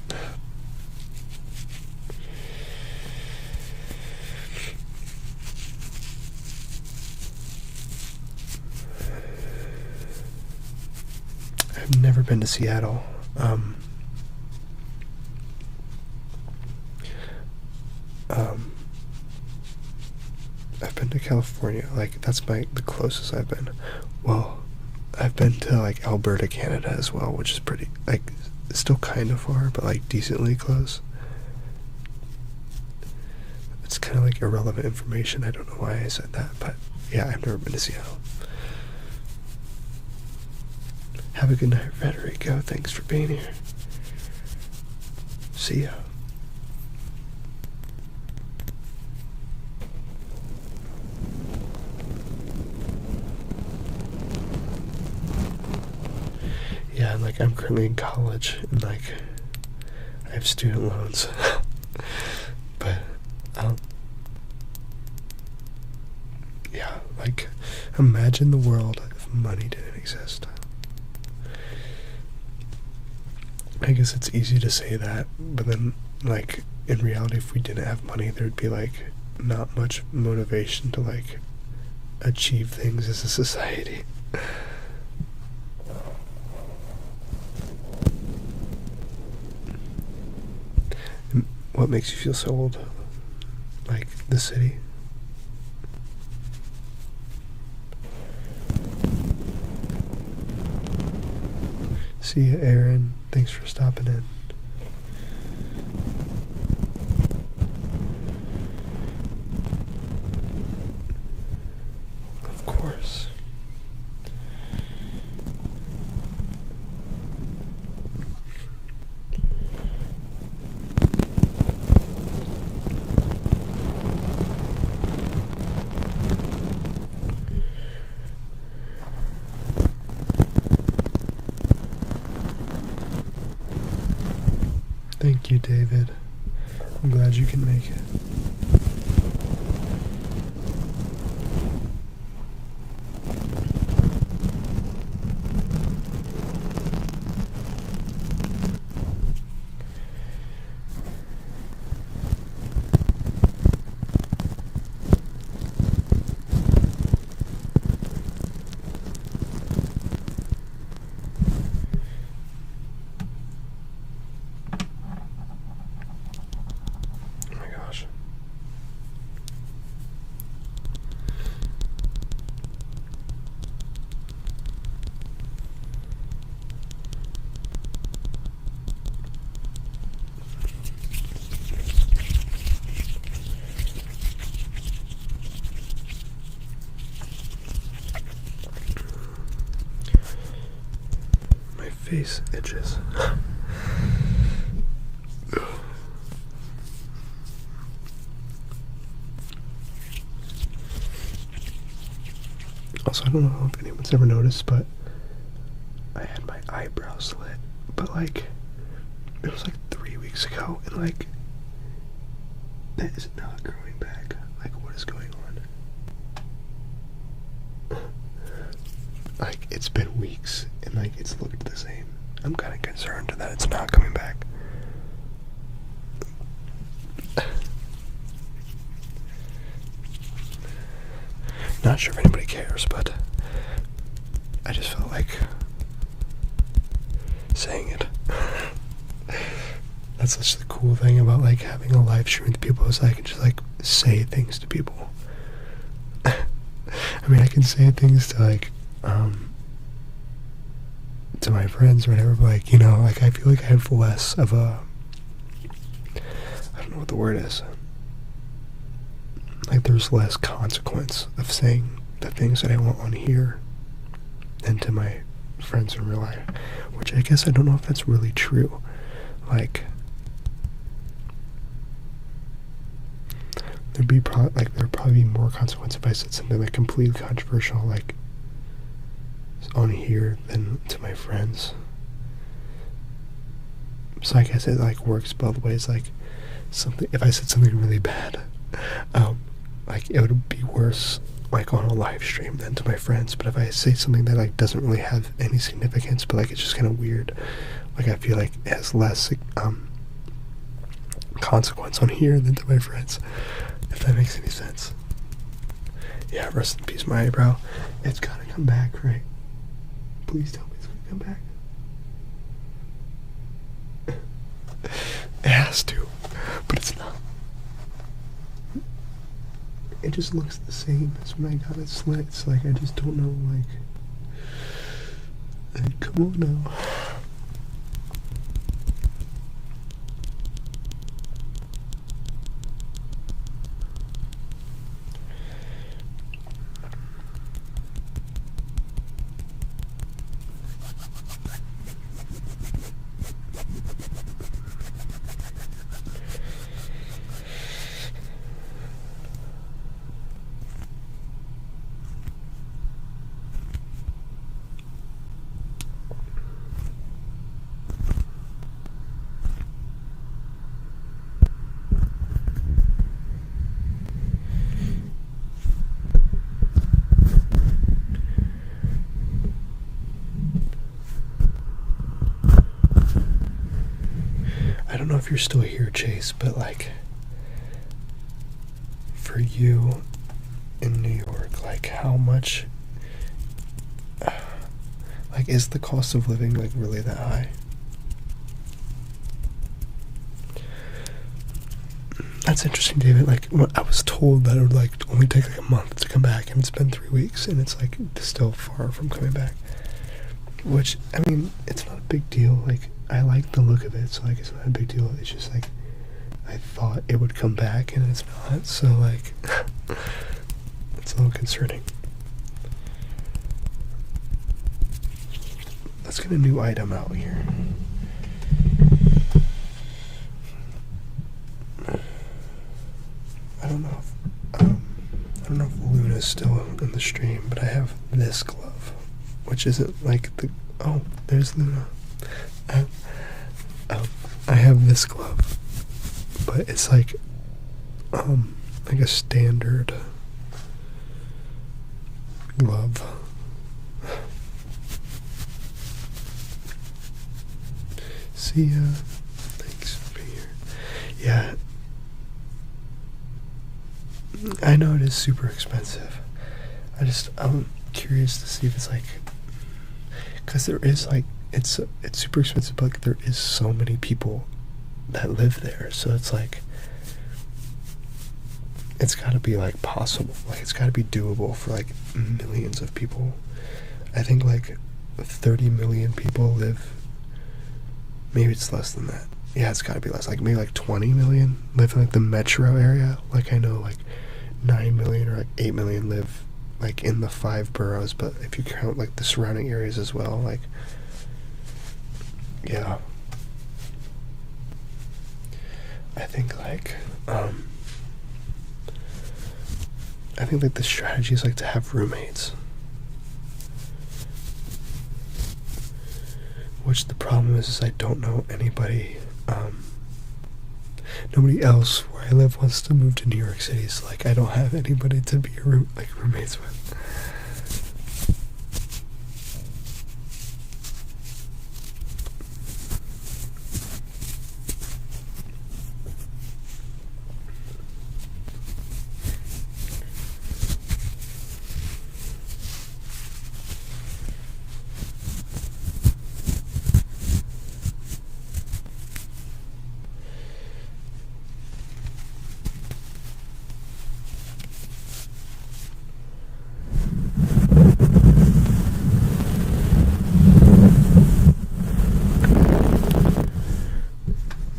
I've never been to Seattle. I've been to California, like that's the closest I've been. Well, I've been to like Alberta, Canada as well, which is pretty, like, still kind of far, but like decently close. It's kind of like irrelevant information. I don't know why I said that, but yeah, I've never been to Seattle. Have a good night, Federico. Thanks for being here. See ya. Yeah, and like I'm currently in college and like I have student loans. But yeah, like imagine the world if money didn't exist. I guess it's easy to say that, but then like in reality if we didn't have money there'd be like not much motivation to like achieve things as a society. What makes you feel so old? Like the city? See ya, Aaron. Thanks for stopping in. Of course. David. I'm glad you can make it. Face itches. Also, I don't know if anyone's ever noticed, but I had my eyebrows slit, but like it was like 3 weeks ago, and like that is not growing back. Like, what is going on? Like, it's been weeks and like it's looked the same. I'm kind of concerned that it's not coming back. Not sure if anybody cares, but I just felt like saying it. That's such the cool thing about like having a live stream with people, is I can just like say things to people. I mean, I can say things to like to my friends or whatever, but like, you know, like I feel like I have less of a, I don't know what the word is, like there's less consequence of saying the things that I want on here than to my friends in real life, which I guess I don't know if that's really true. Like there'd probably be more consequence if I said something like completely controversial, like on here, than to my friends. So I guess it like works both ways. Like something, if I said something really bad, like it would be worse like on a live stream than to my friends. But if I say something that like doesn't really have any significance, but like it's just kind of weird, like I feel like it has less consequence on here than to my friends, if that makes any sense. Yeah, rest in peace, my eyebrow. It's gotta come back, right? Please tell me it's gonna come back. It has to, but it's not. It just looks the same as when I got it slit. It's like I just don't know, like come on now. I don't know if you're still here, Chase, but like for you in New York, like how much like is the cost of living like really that high? That's interesting, David. Like I was told that it would like only take like a month to come back, and it's been 3 weeks, and it's like still far from coming back. Which, I mean, it's not a big deal. Like I like the look of it, so like it's not a big deal. It's just like I thought it would come back, and it's not. So like it's a little concerning. Let's get a new item out here. I don't know if Luna's still in the stream, but I have this glove, which isn't like the. Oh, there's Luna. I have this glove, but it's like a standard glove. See ya. Thanks for being here. Yeah. I know it is super expensive. I'm curious to see if it's like, because there is like, it's super expensive, but like there is so many people that live there, so it's like, it's got to be like possible, like it's got to be doable for like millions of people. I think like 30 million people live, maybe it's less than that. Yeah, it's got to be less, like maybe like 20 million live in like the metro area. Like I know like 9 million or like 8 million live like in the 5 boroughs, but if you count like the surrounding areas as well, like, yeah. I think like the strategy is like to have roommates, which the problem is I don't know anybody, nobody else where I live wants to move to New York City, so like I don't have anybody to be roommates with.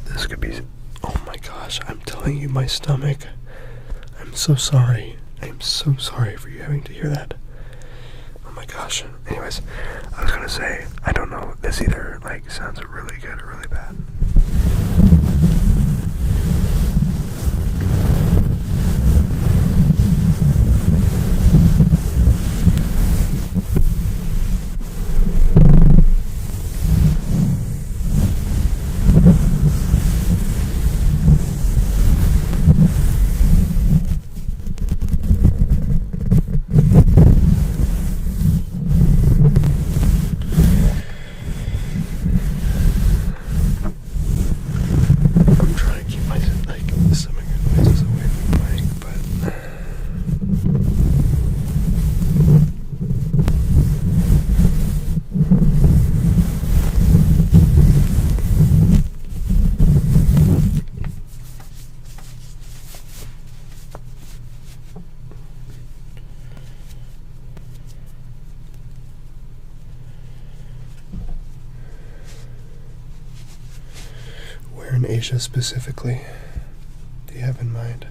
This could be, oh my gosh, I'm telling you, my stomach, I'm so sorry. I'm so sorry for you having to hear that. Oh my gosh. Anyways, I was gonna say, I don't know, this either like sounds really good or really bad. Where in Asia specifically do you have in mind?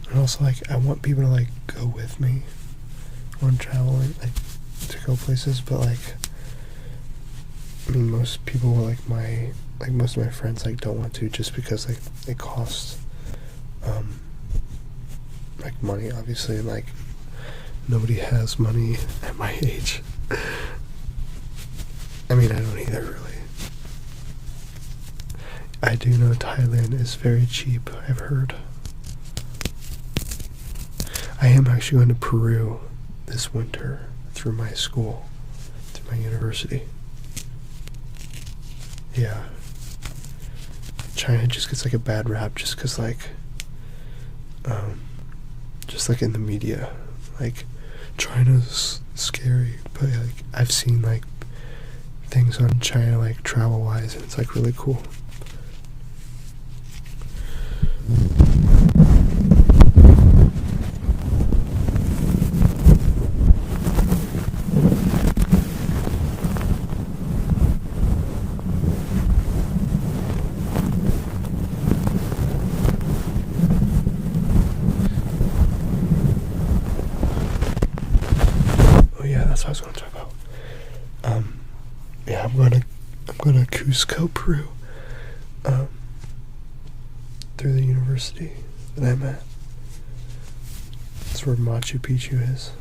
And also, like, I want people to like go with me when traveling, like to go places, but like, I mean, most people most of my friends like don't want to, just because like it costs like money, obviously, and like nobody has money at my age. I mean, I don't either, really. I do know Thailand is very cheap, I've heard. I am actually going to Peru this winter through my school, through my university. Yeah. China just gets like a bad rap just because like, just like in the media, like China's scary, but like I've seen like things on China like travel wise, and it's like really cool. That's what I was going to talk about. Yeah, I'm going to Cusco, Peru, through the university that I'm at. That's where Machu Picchu is.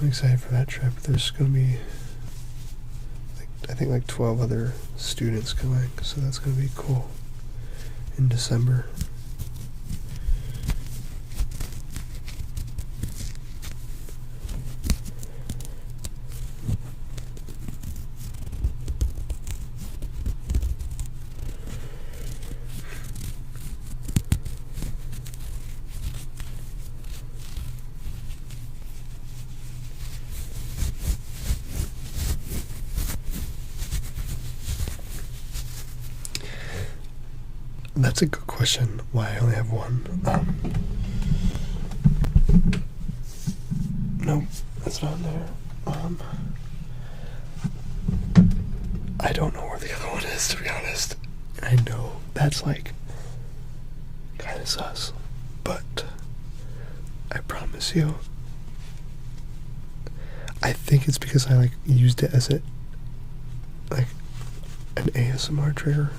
I'm excited for that trip. There's gonna be, I think, like 12 other students going, so that's gonna be cool in December. That's a good question. Why I only have one? No, that's not there. I don't know where the other one is, to be honest. I know that's like kind of sus, but I promise you, I think it's because I like used it as like an ASMR trigger.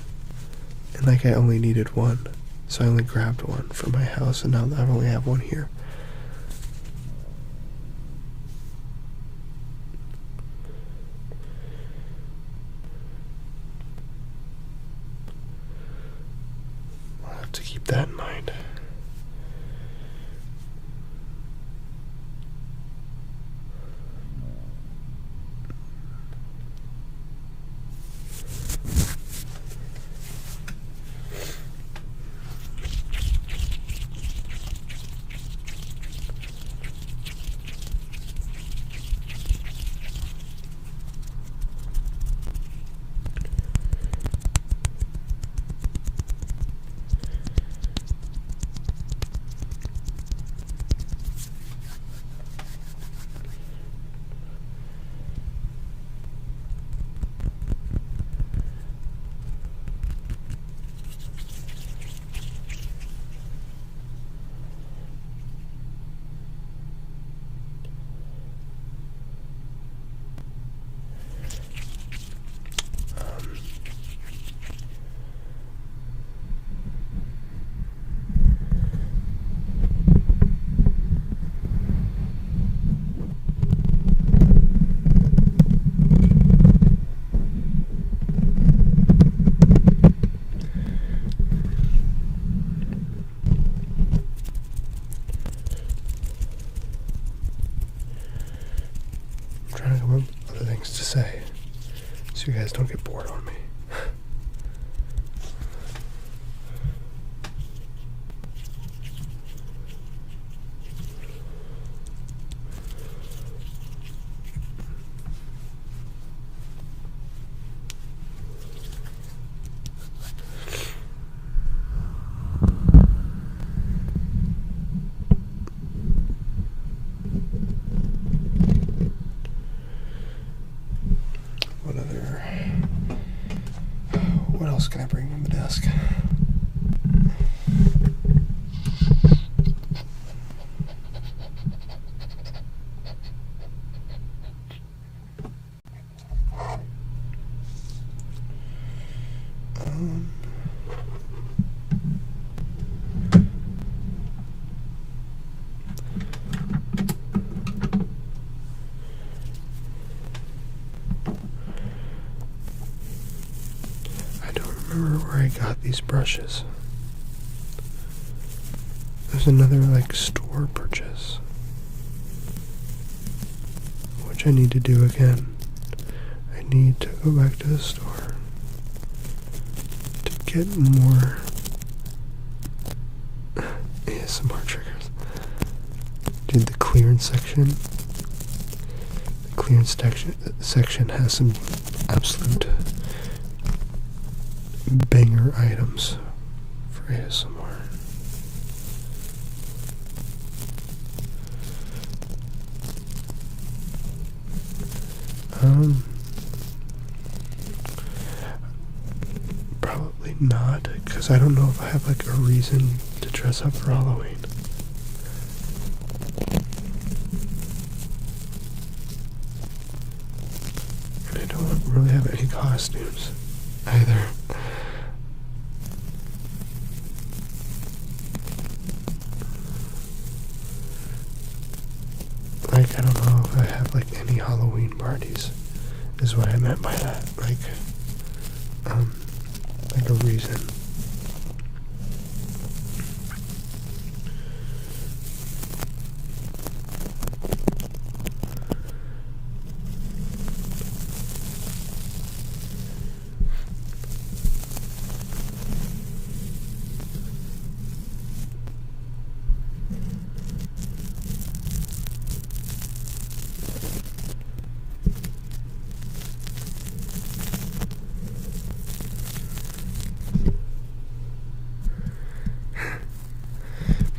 And like I only needed one, so I only grabbed one from my house, and now I only have one here. I'll have to keep that in mind. Trying to come up with other things to say so you guys don't get bored on me. What else can I bring from the desk? I don't remember where I got these brushes. There's another like store purchase, which I need to do again. I need to go back to the store to get more ASMR triggers. Dude, the clearance section has some absolute banger items for ASMR. Probably not, because I don't know if I have like a reason to dress up for Halloween. And I don't really have any costumes either. Like, I don't know if I parties is what I meant by that. Like a reason.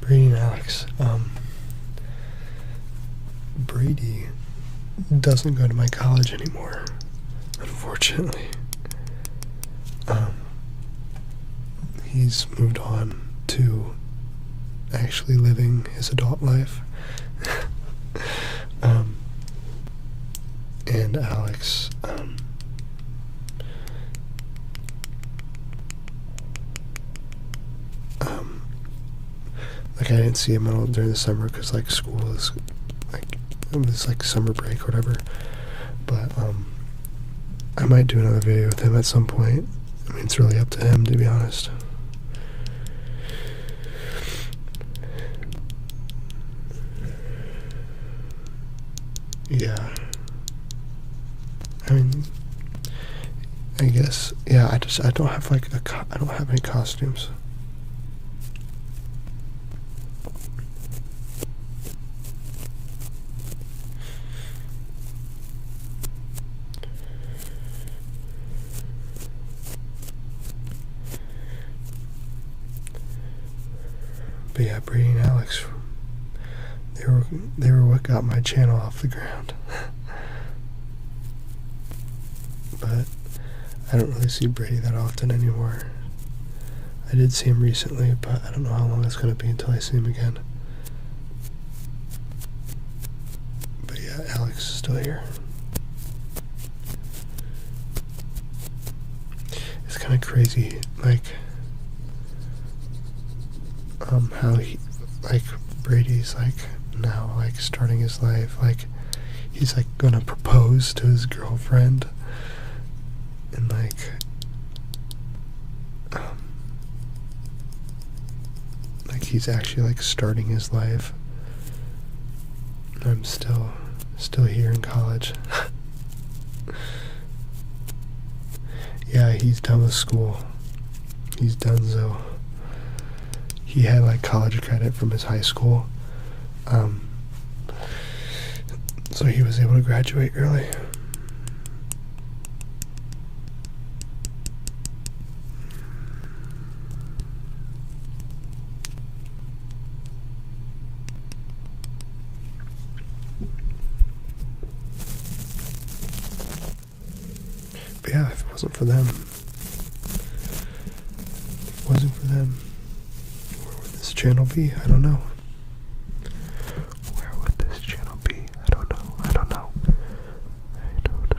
Brady and Alex. Brady doesn't go to my college anymore, unfortunately. He's moved on to actually living his adult life. And Alex, like I didn't see him at all during the summer because like school is like, it was like summer break or whatever. But I might do another video with him at some point. I mean, it's really up to him, to be honest. Yeah. I mean, I guess, yeah, I don't have like I don't have any costumes. But yeah, Brady and Alex, they were what got my channel off the ground. But I don't really see Brady that often anymore. I did see him recently, but I don't know how long it's gonna be until I see him again. But yeah, Alex is still here. It's kind of crazy, like how he, like, Brady's like now like starting his life, like he's like gonna propose to his girlfriend, and like he's actually like starting his life. I'm still here in college. Yeah, he's done with school. He's done, so he had like college credit from his high school, so he was able to graduate early. But yeah, if it wasn't for them, where would this channel be? I don't know. Where would this channel be? I don't know. I don't know. I don't know.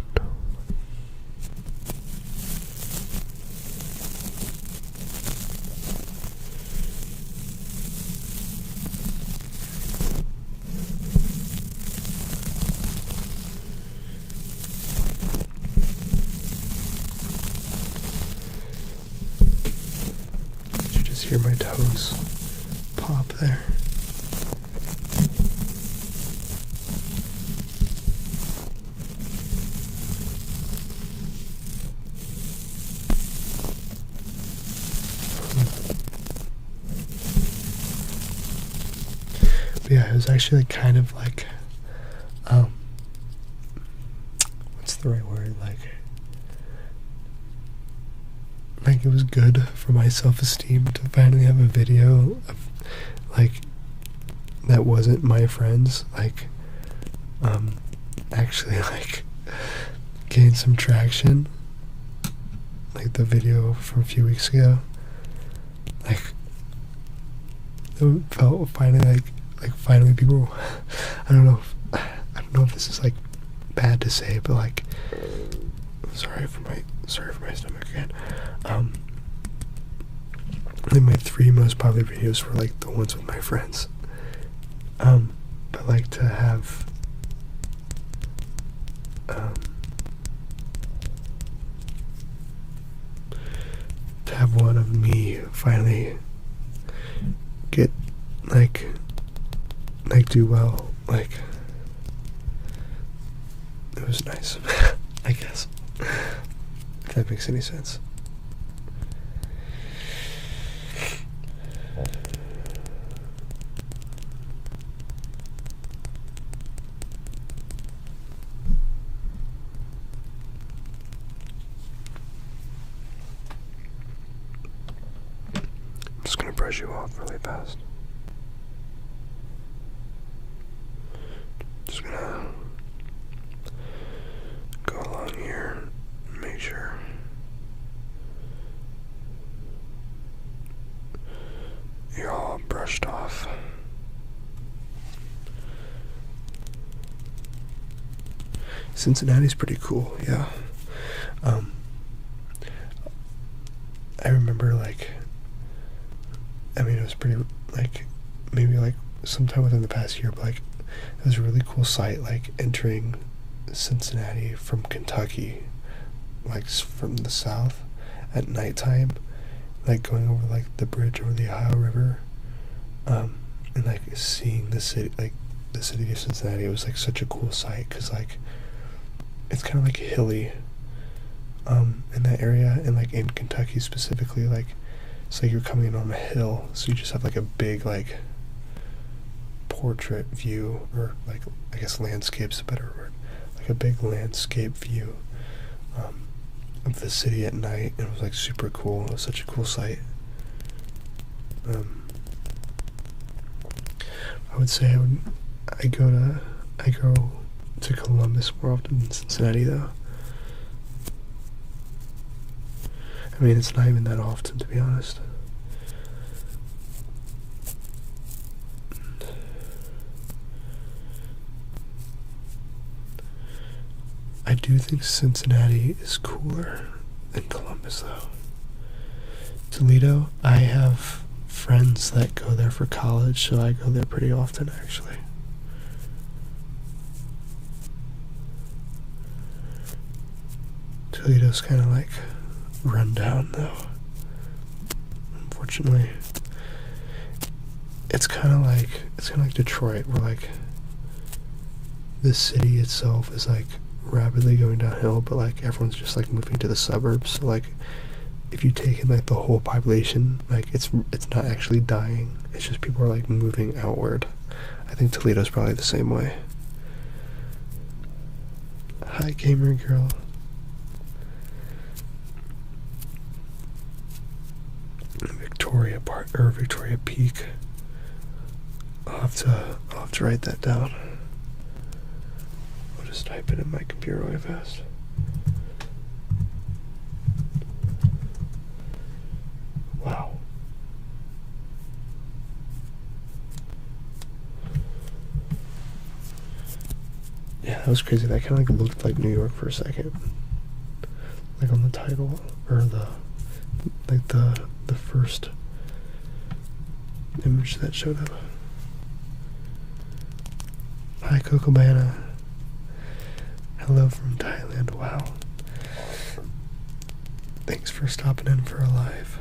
Did you just hear my toes pop there? But yeah, it was actually like kind of like, what's the right word? Like it was good for my self-esteem to finally have a video of, like, that wasn't my friends, like, actually, like, gain some traction, like the video from a few weeks ago. Like, it felt finally like finally people, I don't know if this is like bad to say, but like, sorry for my stomach again. Like my 3 most popular videos were like the ones with my friends. But like to have um, to have one of me finally get like do well, like it was nice. I guess, if that makes any sense. I'm just gonna brush you off really fast. Just gonna go along here and make sure you're all brushed off. Cincinnati's pretty cool, yeah. I remember, like, I mean, it was pretty, like, maybe, like, sometime within the past year, but, like, it was a really cool sight, like, entering Cincinnati from Kentucky, like, from the south at nighttime, like, going over, like, the bridge over the Ohio River, and, like, seeing the city, like, the city of Cincinnati. It was, like, such a cool sight, because, like, it's kind of, like, hilly, in that area, and, like, in Kentucky specifically, like, it's like you're coming in on a hill, so you just have, like, a big, like, portrait view, or, like, I guess landscape's a better word, like a big landscape view, of the city at night, and it was, like, super cool. It was such a cool sight. I would say I go to Columbus more often than Cincinnati, though. I mean, it's not even that often, to be honest. I do think Cincinnati is cooler than Columbus, though. Toledo, I have friends that go there for college, so I go there pretty often, actually. Toledo's kind of, like, run down, though, unfortunately. It's kind of like Detroit, where, like, the city itself is, like, rapidly going downhill, but, like, everyone's just, like, moving to the suburbs. So, like, if you take in, like, the whole population, like, it's not actually dying. It's just people are, like, moving outward. I think Toledo's probably the same way. Hi, gamer girl. Victoria Peak. I'll have to write that down. I'll just type it in my computer really fast. Wow. Yeah, that was crazy. That kind of, like, looked like New York for a second. Like, on the title, or the first image that showed up. Hi, Cocobana. Hello from Thailand. Wow. Thanks for stopping in for a live.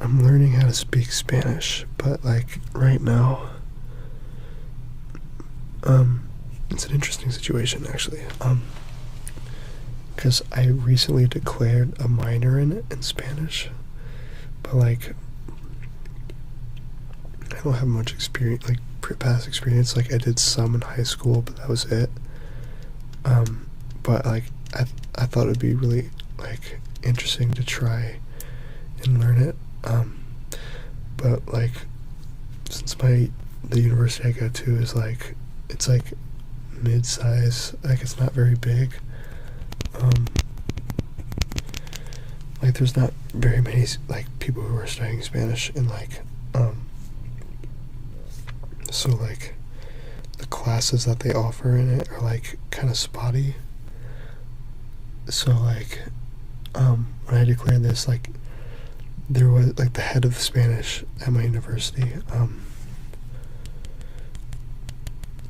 I'm learning how to speak Spanish, but like right now, it's an interesting situation actually. Because I recently declared a minor in it in Spanish, but like I don't have much experience, like past experience. Like I did some in high school, but that was it. But like I thought it'd be really like interesting to try and learn it. But like since the university I go to is like it's like mid-size, like it's not very big. Like there's not very many like people who are studying Spanish, and like so like the classes that they offer in it are like kind of spotty. So like when I declared this, like there was like the head of Spanish at my university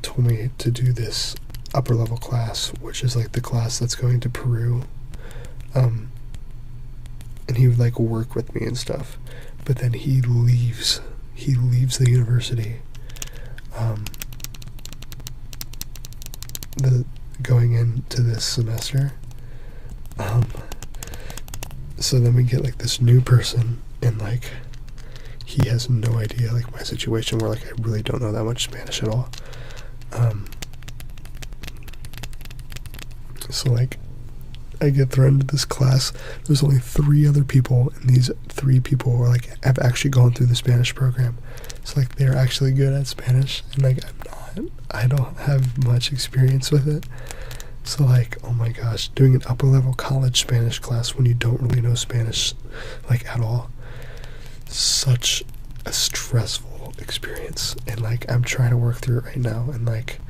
told me to do this upper level class, which is like the class that's going to Peru, and he would like work with me and stuff, but then he leaves the university going into this semester. So then we get like this new person, and like he has no idea like my situation, where like I really don't know that much Spanish at all. So like I get thrown into this class. There's only 3 other people, and these 3 people are like have actually gone through the Spanish program. So like they're actually good at Spanish, and like I'm not. I don't have much experience with it. So like, oh my gosh, doing an upper level college Spanish class when you don't really know Spanish like at all, such a stressful experience. And like I'm trying to work through it right now, and like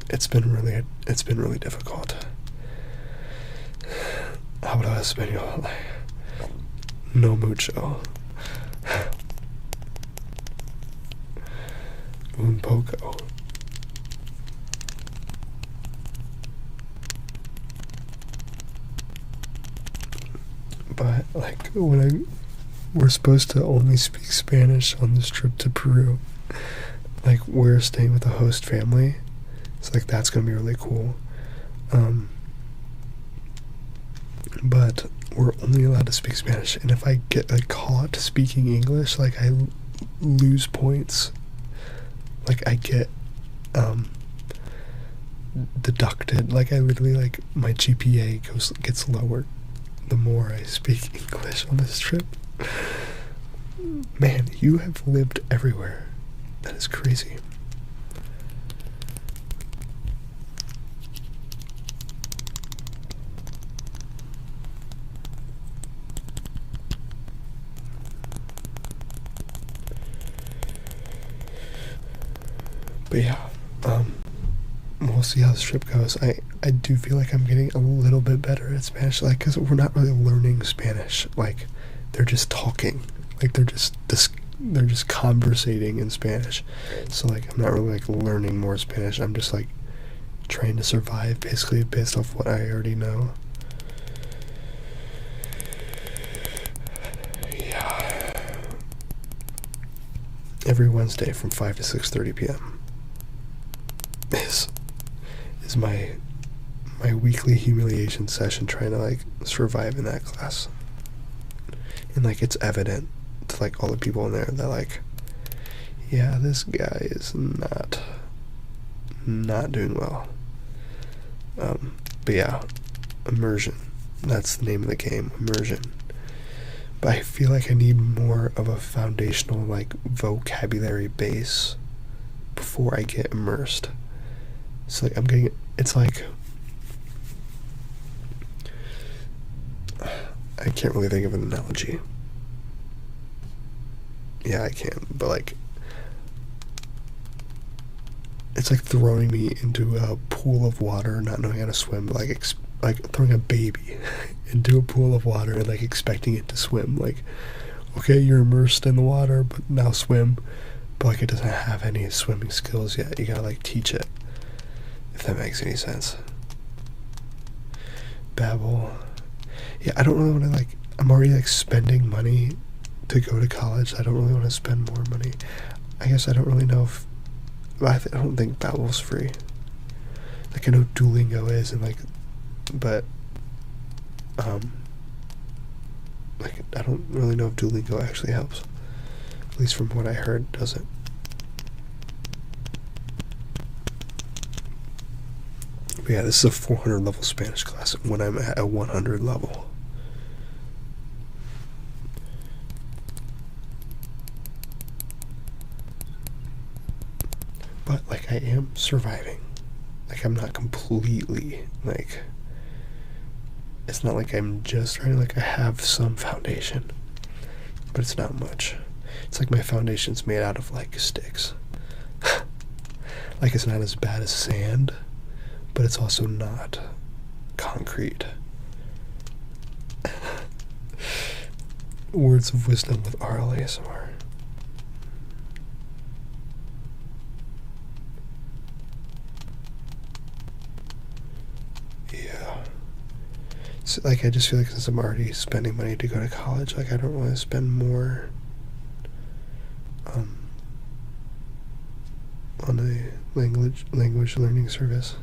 it's been really difficult. Hablo español no mucho, un poco. But like we're supposed to only speak Spanish on this trip to Peru. Like we're staying with a host family, so like that's gonna be really cool. But we're only allowed to speak Spanish, and if I get like caught speaking English, like I lose points. Like I get deducted. Like I literally, like my GPA gets lowered the more I speak English on this trip. Man, you have lived everywhere. That is crazy. But yeah, we'll see how this trip goes. I do feel like I'm getting a little bit better at Spanish, like, because we're not really learning Spanish. Like, they're just talking. Like, they're just conversating in Spanish. So, like, I'm not really, like, learning more Spanish. I'm just, like, trying to survive, basically, based off what I already know. Yeah. Every Wednesday from 5 to 6:30 p.m. is my weekly humiliation session, trying to like survive in that class. And like it's evident to like all the people in there that like, yeah, this guy is not doing well. But yeah, immersion, that's the name of the game, immersion. But I feel like I need more of a foundational like vocabulary base before I get immersed. So like it's like, I can't really think of an analogy. Yeah, I can, but like, it's like throwing me into a pool of water, not knowing how to swim, like throwing a baby into a pool of water and like expecting it to swim. Like, okay, you're immersed in the water, but now swim. But like it doesn't have any swimming skills yet. You gotta like teach it, if that makes any sense. Babble. Yeah, I don't really want to like, I'm already like spending money to go to college. I don't really want to spend more money. I guess I don't really know if I don't think Babbel's free. Like I know Duolingo is, and like, but like I don't really know if Duolingo actually helps. At least from what I heard, doesn't. But yeah, this is a 400 level Spanish class when I'm at a 100 level. But like I am surviving. Like I'm not completely like, it's not like I'm just trying, like I have some foundation, but it's not much. It's like my foundation's made out of like sticks. Like it's not as bad as sand, but it's also not concrete. Words of wisdom with RL ASMR. Yeah. So, like, I just feel like since I'm already spending money to go to college, like, I don't want to spend more on a language learning service.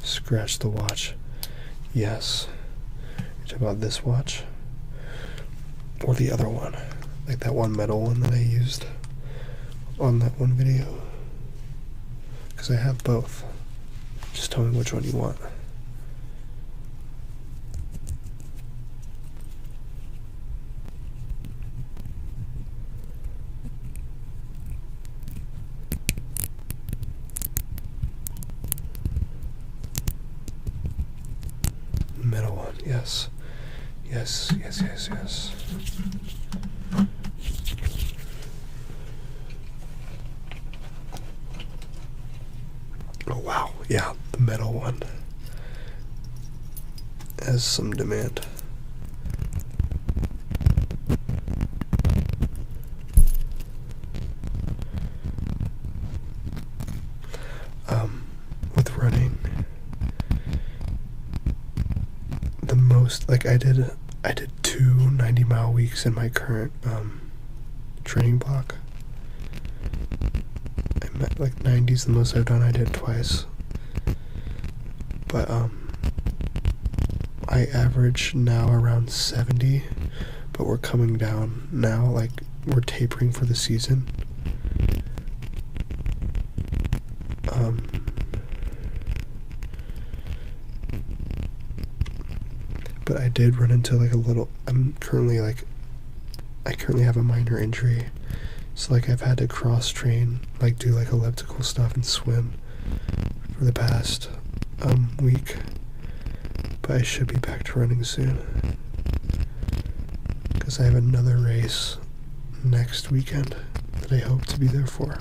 Scratch the watch. Yes. You're talking about this watch? Or the other one? Like that one metal one that I used on that one video? Because I have both. Just tell me which one you want. Metal one, yes. Yes, yes, yes, yes. Oh wow, yeah, the metal one has some demand. With running, the most, like I did 2 90-mile weeks in my current training block. I met like 90's the most I've done. I did twice, but I average now around 70, but we're coming down now, like we're tapering for the season. But I did run into like a little, I currently have a minor injury, so like I've had to cross train, like do like elliptical stuff and swim for the past week, but I should be back to running soon because I have another race next weekend that I hope to be there for.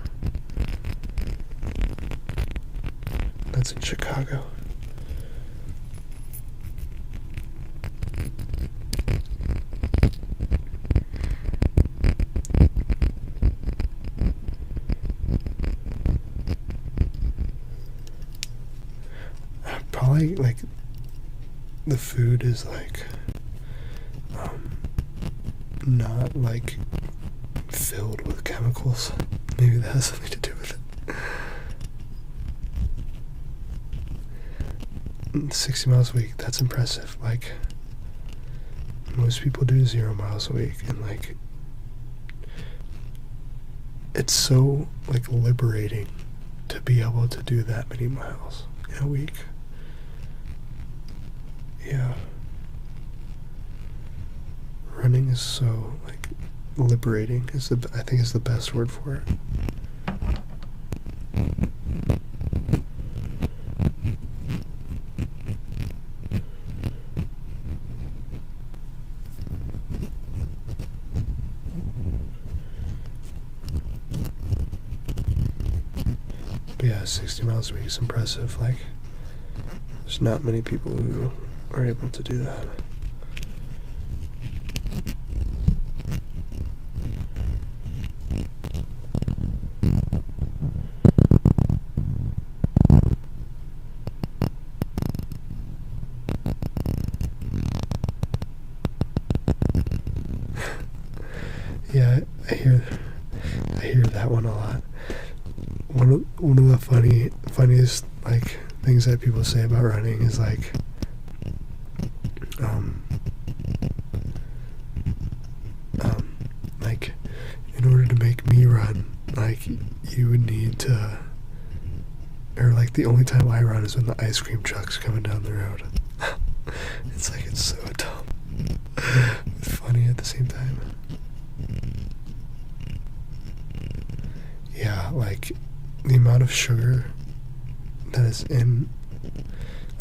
That's in Chicago. Probably like the food is like not like filled with chemicals. Maybe that has something to do with it. 60 miles a week, that's impressive. Like most people do 0 miles a week, and like it's so like liberating to be able to do that many miles in a week. Yeah. Running is so like liberating I think is the best word for it. But yeah, 60 miles a week is impressive. Like there's not many people who are able to do that. hear that one a lot. One of the funniest like things that people say about running is like, um, like in order to make me run, like you would need to, or like the only time I run is when the ice cream truck's coming down the road. It's like it's so dumb, but funny at the same time. Yeah, like the amount of sugar that is in,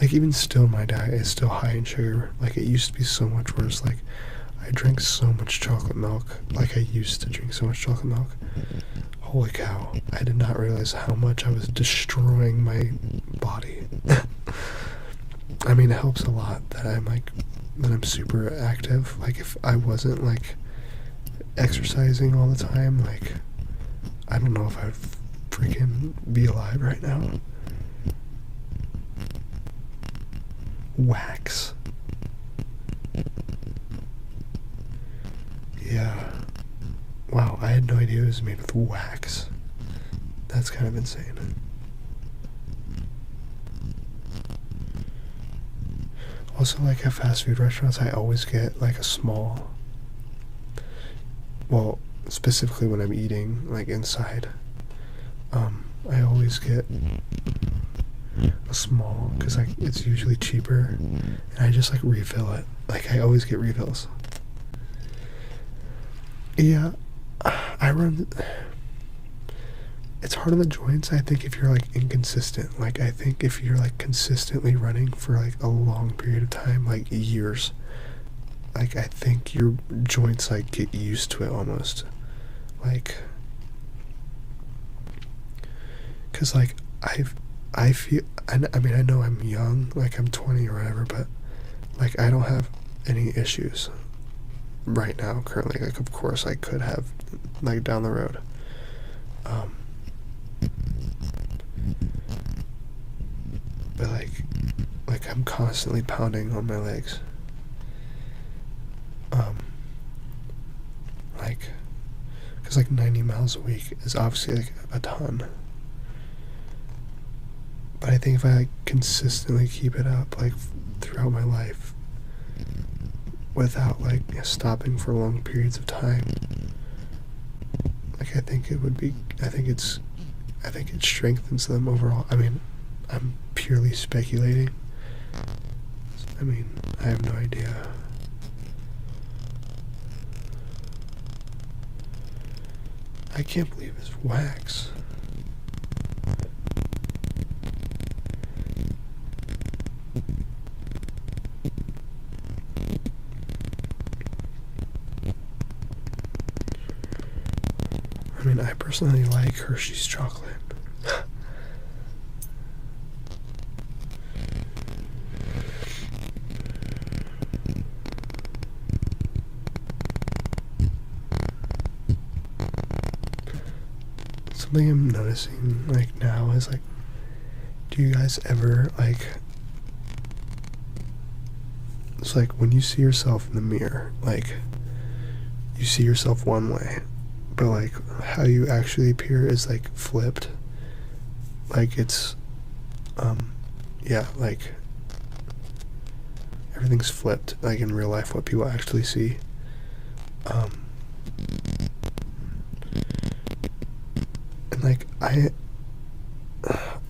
like even still my diet is still high in sugar. Like it used to be so much worse. Like I drank so much chocolate milk. Like I used to drink so much chocolate milk. Holy cow, I did not realize how much I was destroying my body. I mean, it helps a lot that I'm super active. Like if I wasn't like exercising all the time, like I don't know if I'd freaking be alive right now. Wax. Yeah. Wow, I had no idea it was made with wax. That's kind of insane. Also, like at fast food restaurants, I always get like a small, well, specifically when I'm eating, like inside, I always get a small, because like it's usually cheaper, and I just like refill it. Like I always get refills. Yeah, I run. It's hard on the joints, I think, if you're like inconsistent. Like I think if you're like consistently running for like a long period of time, like years, like I think your joints like get used to it almost. Like, cause like I feel, I mean I know I'm young, like I'm 20 or whatever, but like I don't have any issues right now currently. Like of course I could have like down the road. But like I'm constantly pounding on my legs. Like, cause like 90 miles a week is obviously like a ton. But I think if I like consistently keep it up like throughout my life, without like stopping for long periods of time, like I think it strengthens them overall. I mean, I'm purely speculating. I mean, I have no idea. I can't believe it's wax. I mean, I personally like Hershey's chocolate. Something I'm noticing like now is like, do you guys ever like, it's like when you see yourself in the mirror, like you see yourself one way, but like how you actually appear is like flipped. Like it's yeah, like everything's flipped, like in real life what people actually see. And like I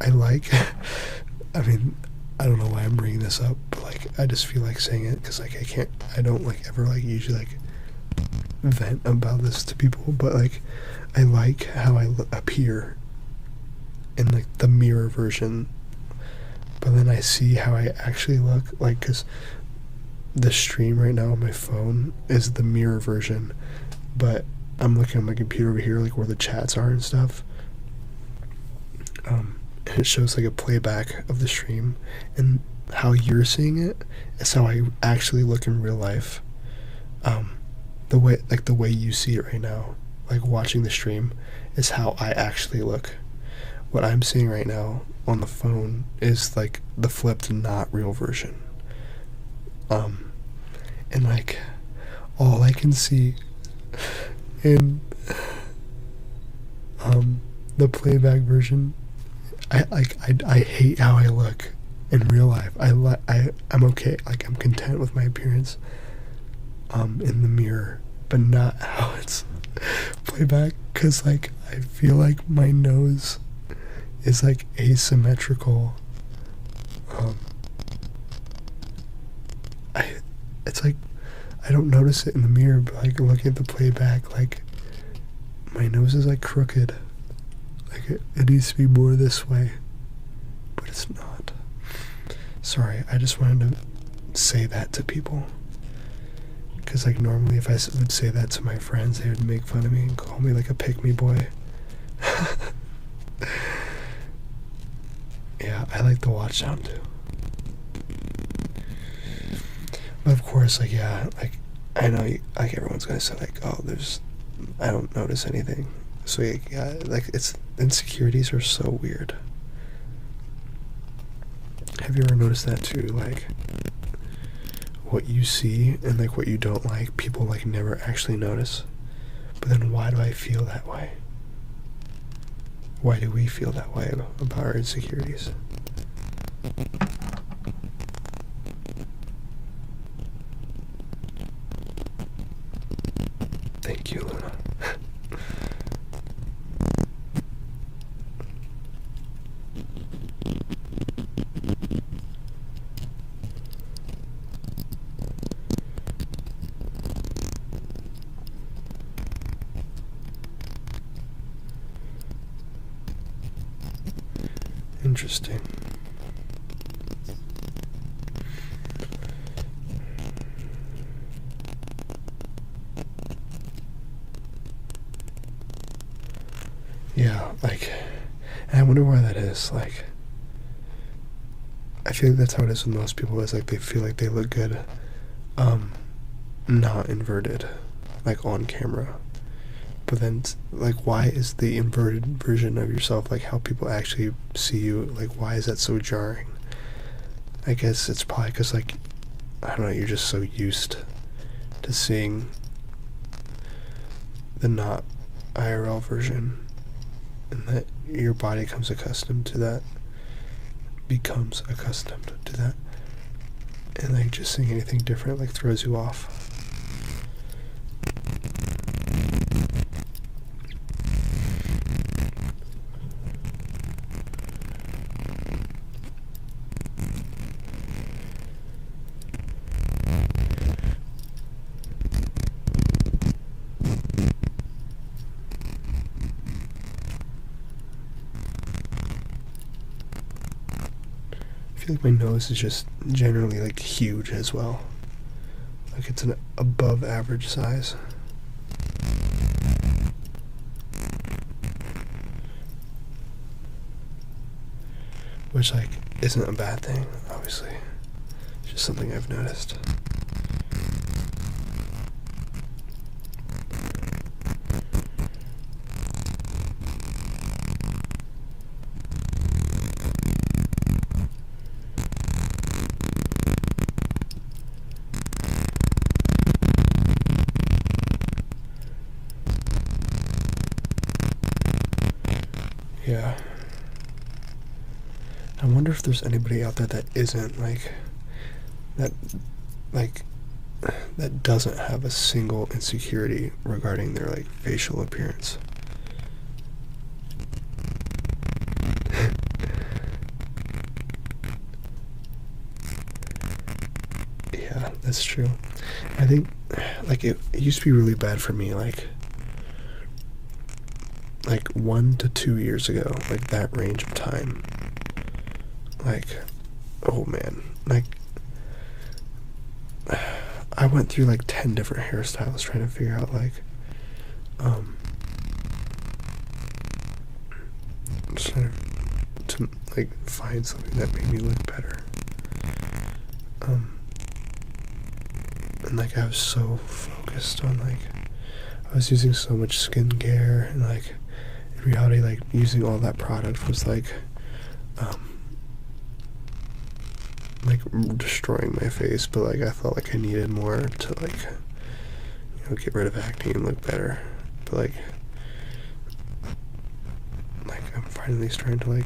like I mean, I don't know why I'm bringing this up, but like I just feel like saying it because like I don't like ever like usually like vent about this to people, but like I like how I appear in like the mirror version, but then I see how I actually look, like, because the stream right now on my phone is the mirror version, but I'm looking on my computer over here, like where the chats are and stuff, and it shows like a playback of the stream, and how you're seeing it is how I actually look in real life. The way you see it right now, like watching the stream, is how I actually look. What I'm seeing right now on the phone is like the flipped, not real version. And like all I can see, and the playback version, I hate how I look in real life. I'm okay. Like, I'm content with my appearance in the mirror, but not how it's playback, because like I feel like my nose is like asymmetrical. I it's like I don't notice it in the mirror, but like looking at the playback, like my nose is like crooked. Like it needs to be more this way, but it's not. Sorry, I just wanted to say that to people. Because like normally if I would say that to my friends, they would make fun of me and call me like a pick-me boy. Yeah, I like the watch sound too. But of course, like, yeah, like, I know, like, everyone's gonna say, like, oh, I don't notice anything. So, yeah, like, insecurities are so weird. Have you ever noticed that too? Like, what you see and, like, what you don't like, people, like, never actually notice. But then why do I feel that way? Why do we feel that way about our insecurities? Thank you, Luna. Interesting. Yeah, like, and I wonder why that is. Like, I feel like that's how it is with most people. Is like they feel like they look good, not inverted, like on camera. But then, like, why is the inverted version of yourself, like how people actually see you, like, why is that so jarring? I guess it's probably because, like, I don't know, you're just so used to seeing the not IRL version, and that your body becomes accustomed to that, and, like, just seeing anything different, like, throws you off. I feel like my nose is just generally like huge as well. Like it's an above average size. Which like isn't a bad thing, obviously. It's just something I've noticed. Yeah. I wonder if there's anybody out there that isn't like that, like that doesn't have a single insecurity regarding their like facial appearance. Yeah, that's true. I think like it used to be really bad for me like 1 to 2 years ago, like that range of time. Like, oh man, like I went through like 10 different hairstyles trying to figure out like just trying to like find something that made me look better. And like I was so focused on like I was using so much skincare, and like in reality like using all that product was like destroying my face, but like I felt like I needed more to like, you know, get rid of acne and look better. But like finally starting to like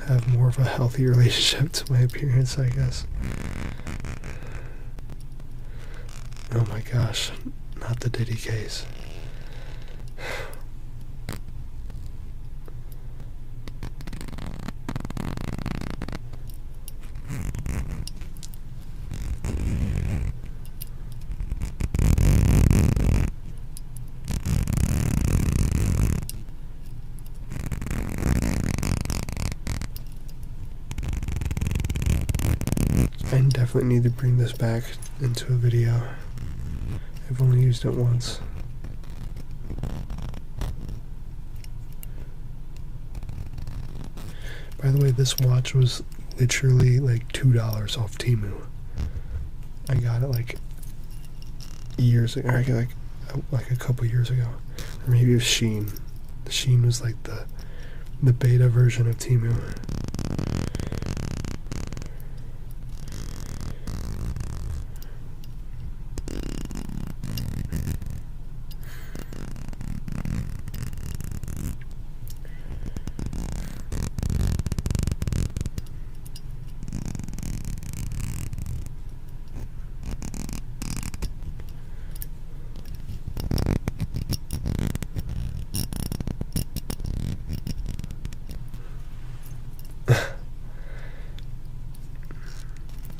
have more of a healthy relationship to my appearance, I guess. Oh my gosh, not the Diddy case. I definitely need to bring this back into a video. I've only used it once. By the way, this watch was literally like $2 off Temu. I got it like years ago. I got like a couple years ago, or maybe it was Shein. Shein was like the beta version of Temu.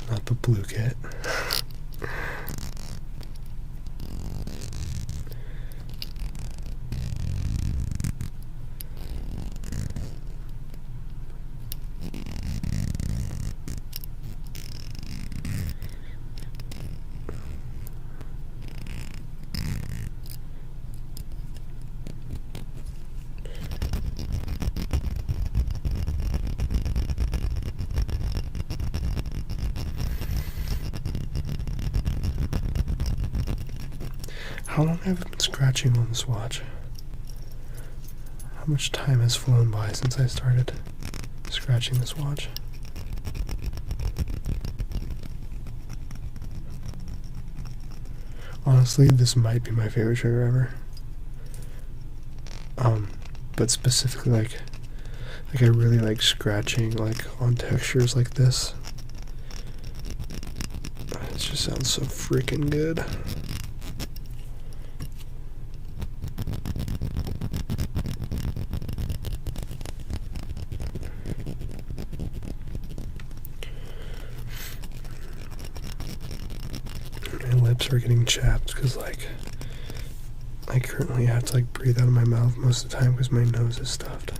Not the blue kit. How long have I been scratching on this watch? How much time has flown by since I started scratching this watch? Honestly, this might be my favorite trigger ever. But specifically like I really like scratching like on textures like this. It just sounds so freaking good. My lips are getting chapped because like I currently have to like breathe out of my mouth most of the time because my nose is stuffed.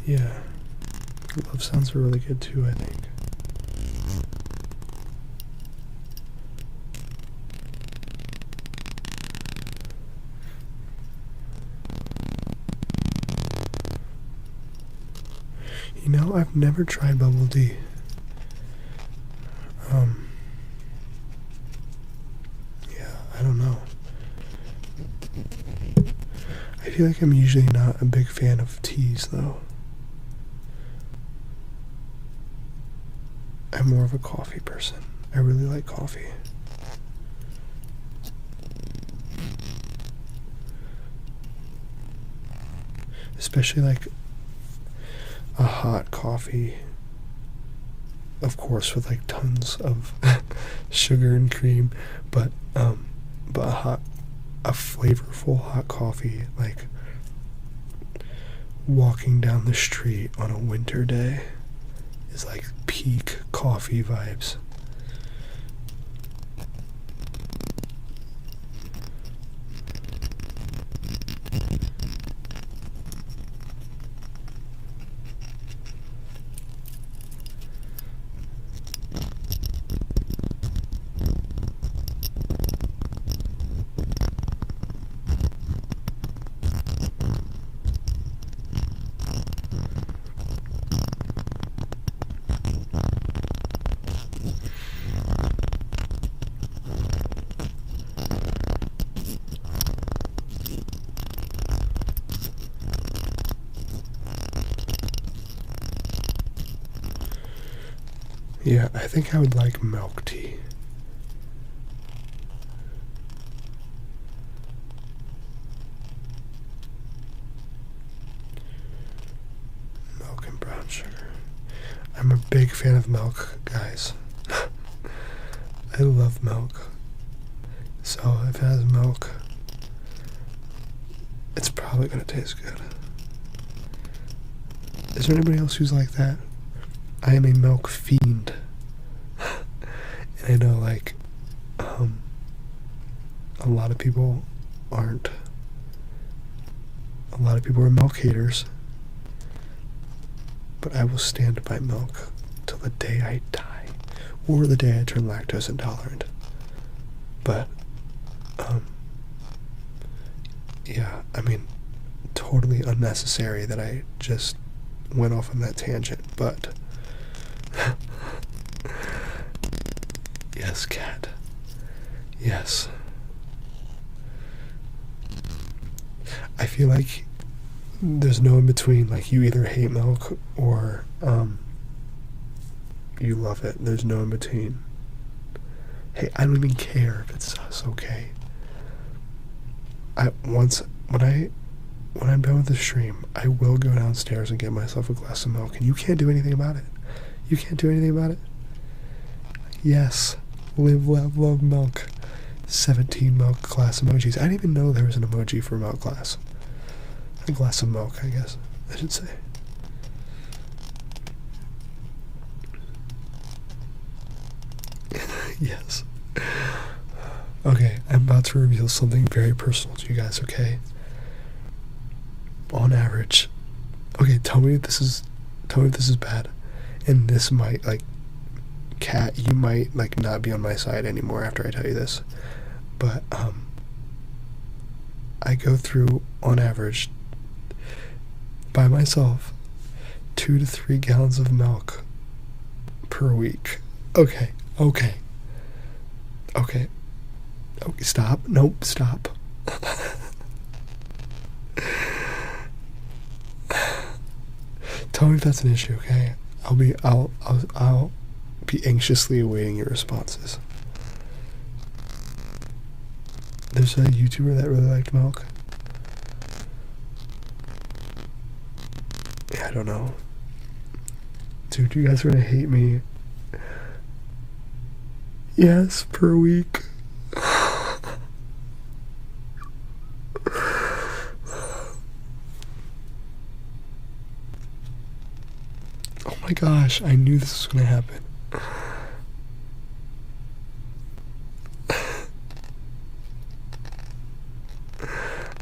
Yeah, glove sounds are really good too, I think. You know, I've never tried Bubble D. Yeah, I don't know. I feel like I'm usually not a big fan of teas, though. I'm more of a coffee person. I really like coffee. Especially like a hot coffee, of course, with like tons of sugar and cream, but a flavorful hot coffee, like walking down the street on a winter day is like peak coffee vibes. Yeah, I think I would like milk tea. Milk and brown sugar. I'm a big fan of milk, guys. I love milk. So if it has milk, it's probably gonna taste good. Is there anybody else who's like that? I am a milk fiend. And I know, like, a lot of people aren't. A lot of people are milk haters. But I will stand by milk till the day I die. Or the day I turn lactose intolerant. But, yeah, I mean, totally unnecessary that I just went off on that tangent, but yes, cat. Yes. I feel like there's no in between. Like, you either hate milk or you love it. There's no in between. Hey, I don't even care if it's sus, okay? When I'm done with the stream, I will go downstairs and get myself a glass of milk, and you can't do anything about it. You can't do anything about it. Yes, live, love milk. 17 milk glass emojis. I didn't even know there was an emoji for milk glass. A glass of milk, I guess I should say. Yes. Okay, I'm about to reveal something very personal to you guys, okay? On average, okay, tell me if this is bad. And this might, like, cat, you might, like, not be on my side anymore after I tell you this. But, I go through, on average, by myself, 2 to 3 gallons of milk per week. Okay. Stop. Nope. Stop. Tell me if that's an issue, okay? I'll be anxiously awaiting your responses. There's a YouTuber that really liked milk. Yeah, I don't know. Dude, you guys are gonna hate me. Yes, per week. Oh my gosh, I knew this was gonna happen.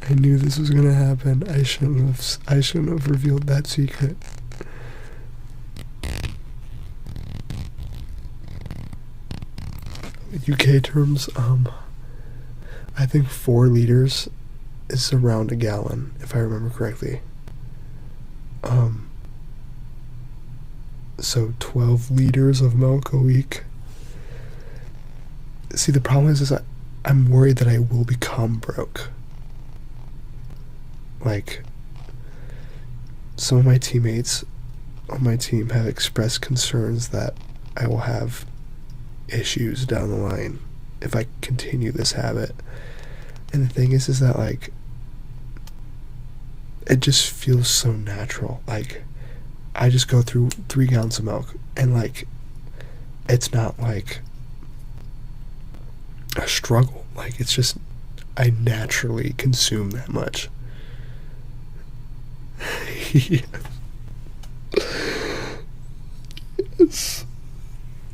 I knew this was gonna happen. I shouldn't have revealed that secret. UK terms, I think 4 liters is around a gallon, if I remember correctly. So 12 liters of milk a week. See, the problem is I'm worried that I will become broke. Like, some of my teammates on my team have expressed concerns that I will have issues down the line if I continue this habit. And the thing is that, like, it just feels so natural. Like, I just go through 3 gallons of milk, and, like, it's not like a struggle. Like, it's just, I naturally consume that much. Yes.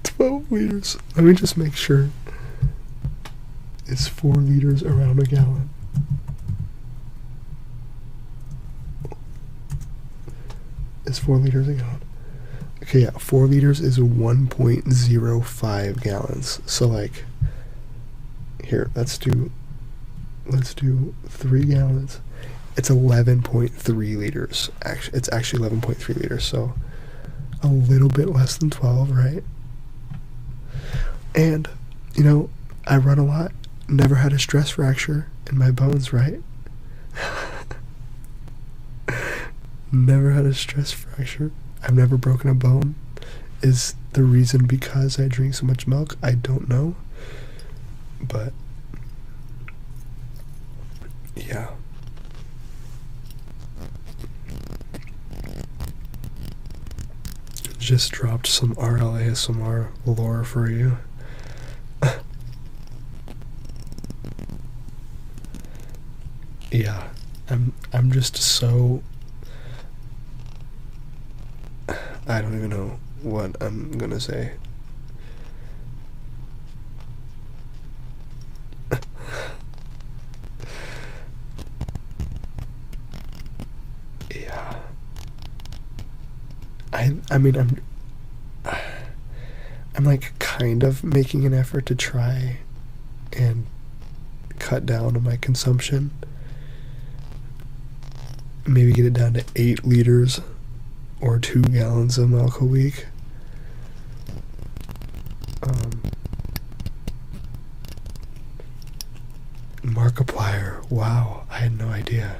12 liters. Let me just make sure. It's 4 liters around a gallon. It's 4 liters a gallon. Okay, yeah, 4 liters is 1.05 gallons. So, like, here, let's do 3 gallons. It's 11.3 liters. Actually, it's actually 11.3 liters, so a little bit less than 12, right? And, you know, I run a lot. Never had a stress fracture in my bones, right? Never had a stress fracture. I've never broken a bone. Is the reason because I drink so much milk, I don't know. But yeah. Just dropped some RLASMR lore for you. Yeah, I'm just so, I don't even know what I'm gonna say. Yeah. I mean I'm like kind of making an effort to try and cut down on my consumption. Maybe get it down to 8 liters or 2 gallons of milk a week. Markiplier, wow, I had no idea.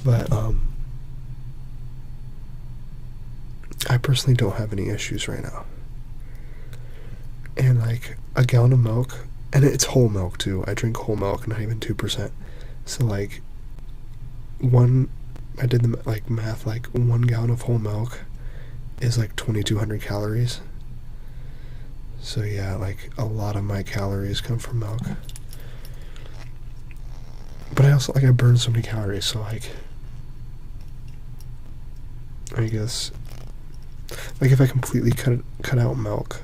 But I personally don't have any issues right now. And like a gallon of milk, and it's whole milk too. I drink whole milk, not even 2%. So like I did the like math, like 1 gallon of whole milk is like 2,200 calories. So yeah, like a lot of my calories come from milk. But I also like I burn so many calories, so like I guess like if I completely cut out milk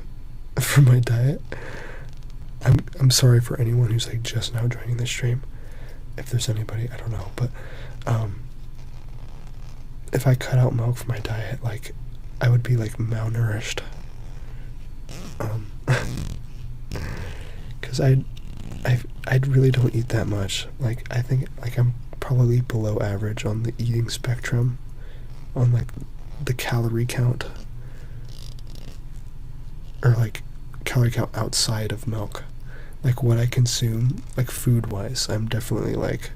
from my diet, I'm sorry for anyone who's like just now joining this stream. If there's anybody, I don't know, but if I cut out milk from my diet, like I would be like malnourished. Cause I really don't eat that much. Like I think like I'm probably below average on the eating spectrum, on like the calorie count, or like calorie count outside of milk. Like what I consume, like food wise, I'm definitely like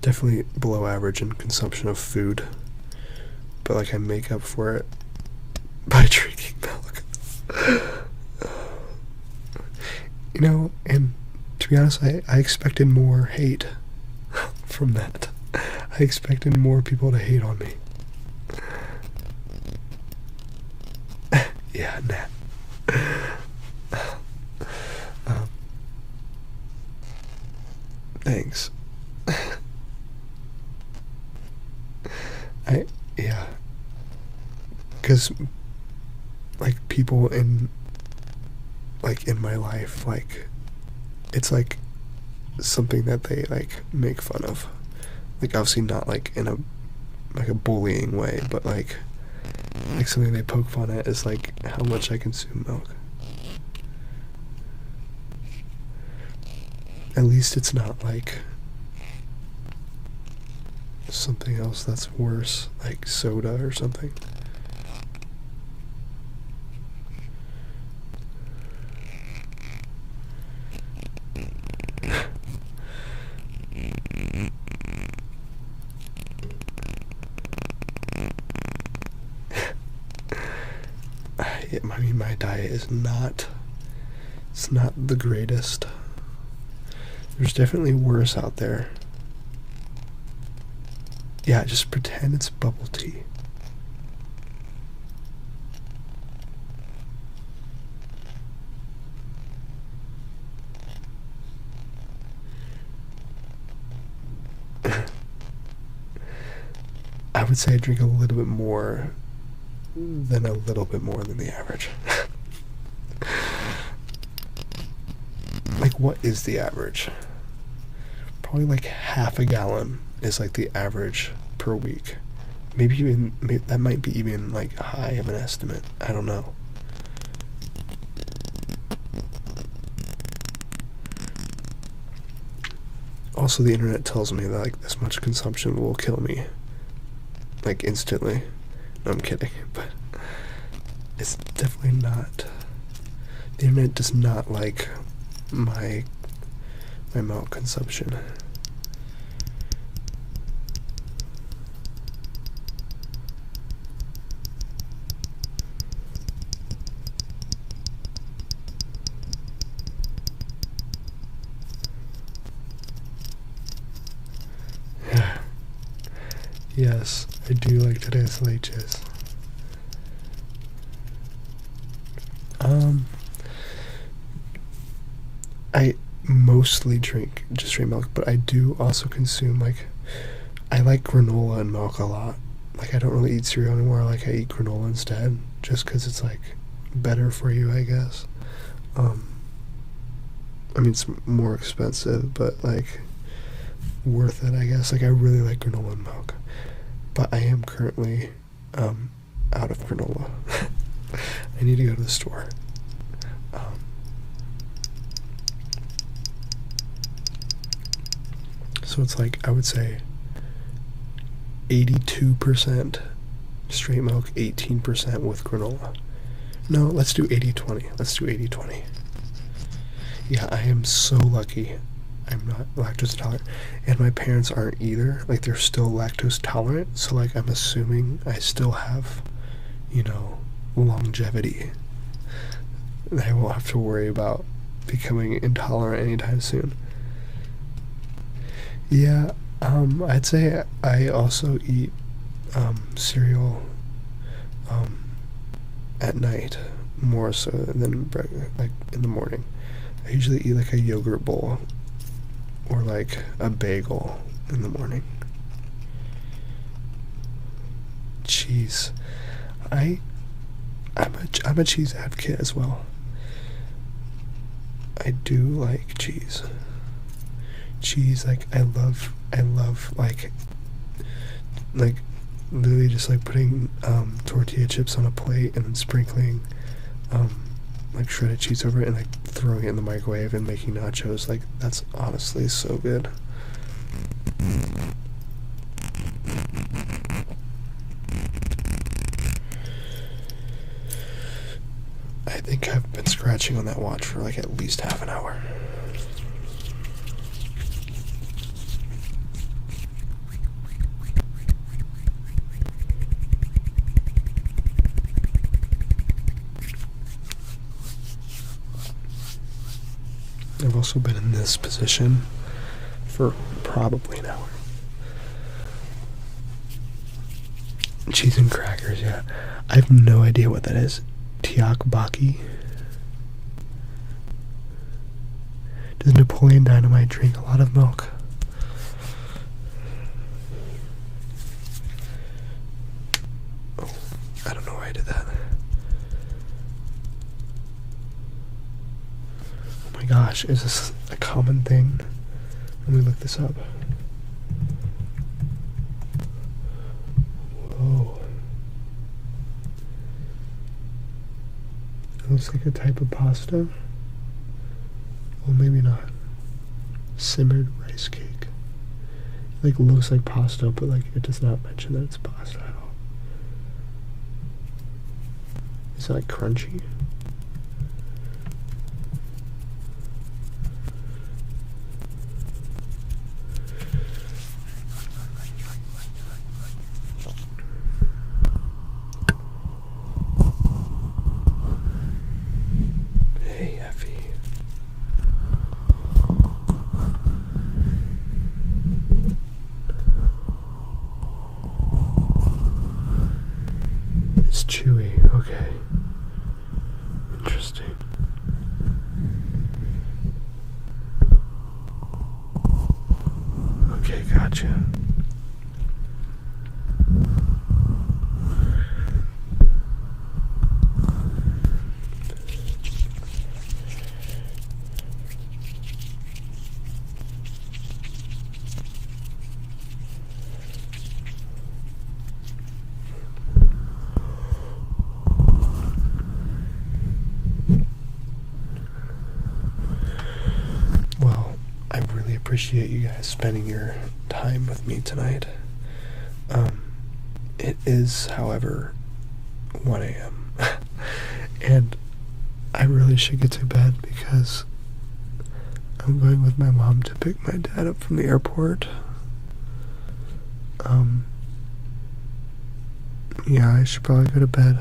definitely below average in consumption of food, but like I make up for it by drinking milk. You know, and to be honest, I expected more hate from that. I expected more people to hate on me. Yeah, nah. Thanks. Yeah. Because, like, people in my life, like, it's like something that they, like, make fun of. Like, obviously not, like, in a bullying way, but, like something they poke fun at is, like, how much I consume milk. At least it's not, like, something else that's worse, like soda or something. I mean, my diet is not, it's not the greatest. There's definitely worse out there. Yeah, just pretend it's bubble tea. I would say I drink a little bit more than the average. Like, what is the average? Probably like half a gallon is like the average per week. Maybe that might be even like high of an estimate. I don't know. Also, the internet tells me that like this much consumption will kill me, like instantly. No, I'm kidding, but it's definitely not The internet does not like my milk consumption. Yes, I do like tres leches. I mostly drink just straight milk, but I do also consume, like, I like granola and milk a lot. Like, I don't really eat cereal anymore. Like, I eat granola instead, just because it's, like, better for you, I guess. I mean, it's more expensive, but, like, worth it, I guess. Like, I really like granola and milk. But I am currently, out of granola. I need to go to the store. So it's like, I would say 82% straight milk, 18% with granola. No, let's do 80-20. Let's do 80-20. Yeah, I am so lucky I'm not lactose intolerant. And my parents aren't either. Like, they're still lactose tolerant. So, like, I'm assuming I still have, longevity. I won't have to worry about becoming intolerant anytime soon. Yeah, I'd say I also eat cereal at night more so than like in the morning. I usually eat like a yogurt bowl or like a bagel in the morning. Cheese. I'm a cheese advocate as well. I do like cheese. Cheese, like, I love like literally just like putting tortilla chips on a plate and then sprinkling like shredded cheese over it and like throwing it in the microwave and making nachos. Like, that's honestly so good. I think I've been scratching on that watch for like at least half an hour. I've also been in this position for probably an hour. Cheese and crackers, yeah. I have no idea what that is. Tiakbaki. Does Napoleon Dynamite drink a lot of milk? Oh, I don't know why I did that. Oh my gosh, is this a common thing? Let me look this up. Whoa. It looks like a type of pasta. Well, maybe not. Simmered rice cake. It like looks like pasta, but like it does not mention that it's pasta at all. Is it like crunchy? Hey, Effie. It's chewy, okay. Interesting. Okay, gotcha. Well, I really appreciate you guys spending your time with me tonight. It is, however, 1 a.m. and I really should get to bed because I'm going with my mom to pick my dad up from the airport. Yeah, I should probably go to bed.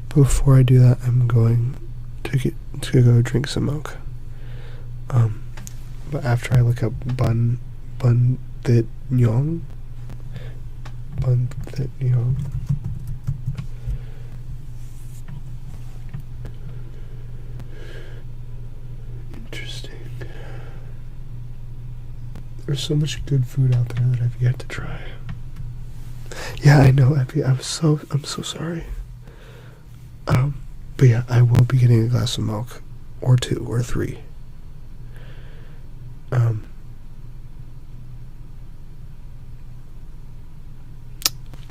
But before I do that, I'm going to go drink some milk. But after I look up bun thit nyong. Bun thit nyong. Interesting. There's so much good food out there that I've yet to try. Yeah, I know, Epi. I'm so sorry. But yeah, I will be getting a glass of milk, or 2, or 3.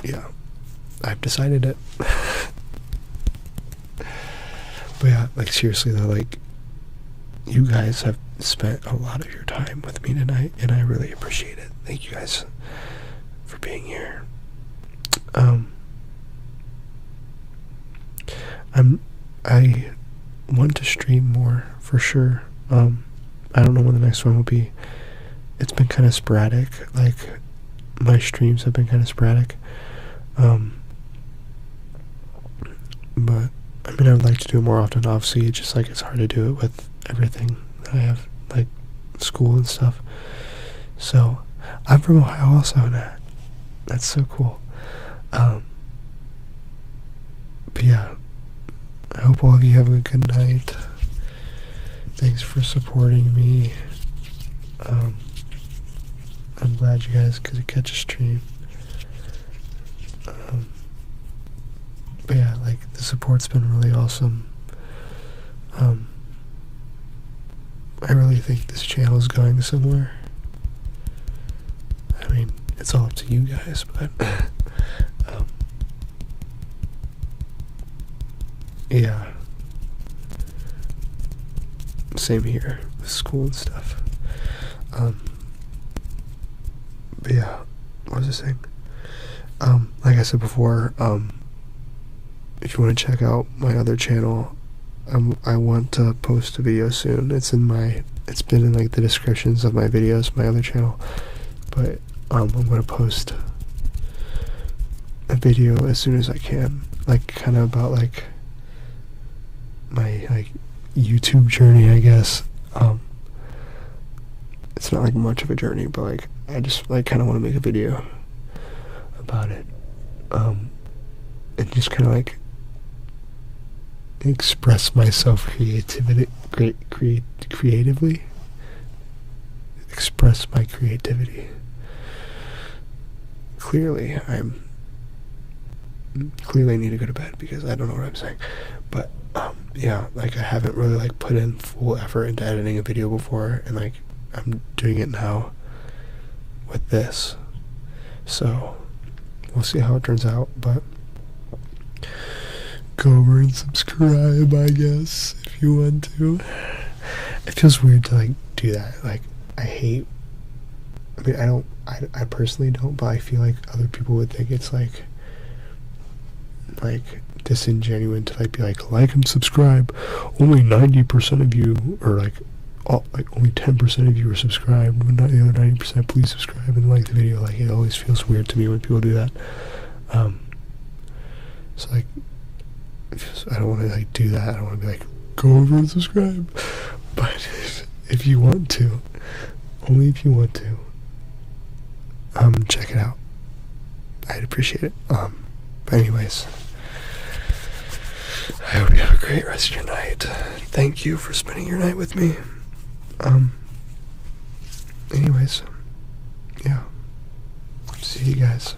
Yeah, I've decided it. But yeah, like seriously though, like, you guys have spent a lot of your time with me tonight, and I really appreciate it. Thank you guys for being here. I want to stream more for sure. I don't know when the next one will be. It's been kind of sporadic. Like, my streams have been kind of sporadic. But I mean, I would like to do it more often. Obviously, it's just like it's hard to do it with everything that I have, like school and stuff. So I'm from Ohio also, and that's so cool. But yeah, I hope all of you have a good night. Thanks for supporting me. I'm glad you guys could catch a stream. But yeah, like, the support's been really awesome. I really think this channel is going somewhere. I mean, it's all up to you guys, but yeah. Same here with school and stuff. But yeah, what was I saying? Like I said before, if you want to check out my other channel, I want to post a video soon. It's been in like the descriptions of my videos, my other channel. But I'm gonna post a video as soon as I can, like kind of about like my like YouTube journey, I guess. It's not like much of a journey, but like I just like kind of want to make a video about it, and just kind of like express myself creatively, express my creativity. Clearly I need to go to bed because I don't know what I'm saying. But yeah, like I haven't really like put in full effort into editing a video before, and like I'm doing it now with this, so we'll see how it turns out. But go over and subscribe, I guess, if you want to. It feels weird to like do that. Like, I personally don't, but I feel like other people would think it's like disingenuous to like be like and subscribe. Only 90% of you, or like only 10% of you are subscribed, but not the other 90%. Please subscribe and like the video. Like, it always feels weird to me when people do that. So like, I don't want to like do that. I don't want to be like, go over and subscribe. But if you want to, only if you want to, check it out. I'd appreciate it. But anyways, I hope you have a great rest of your night. Thank you for spending your night with me. Anyways, yeah. See you guys.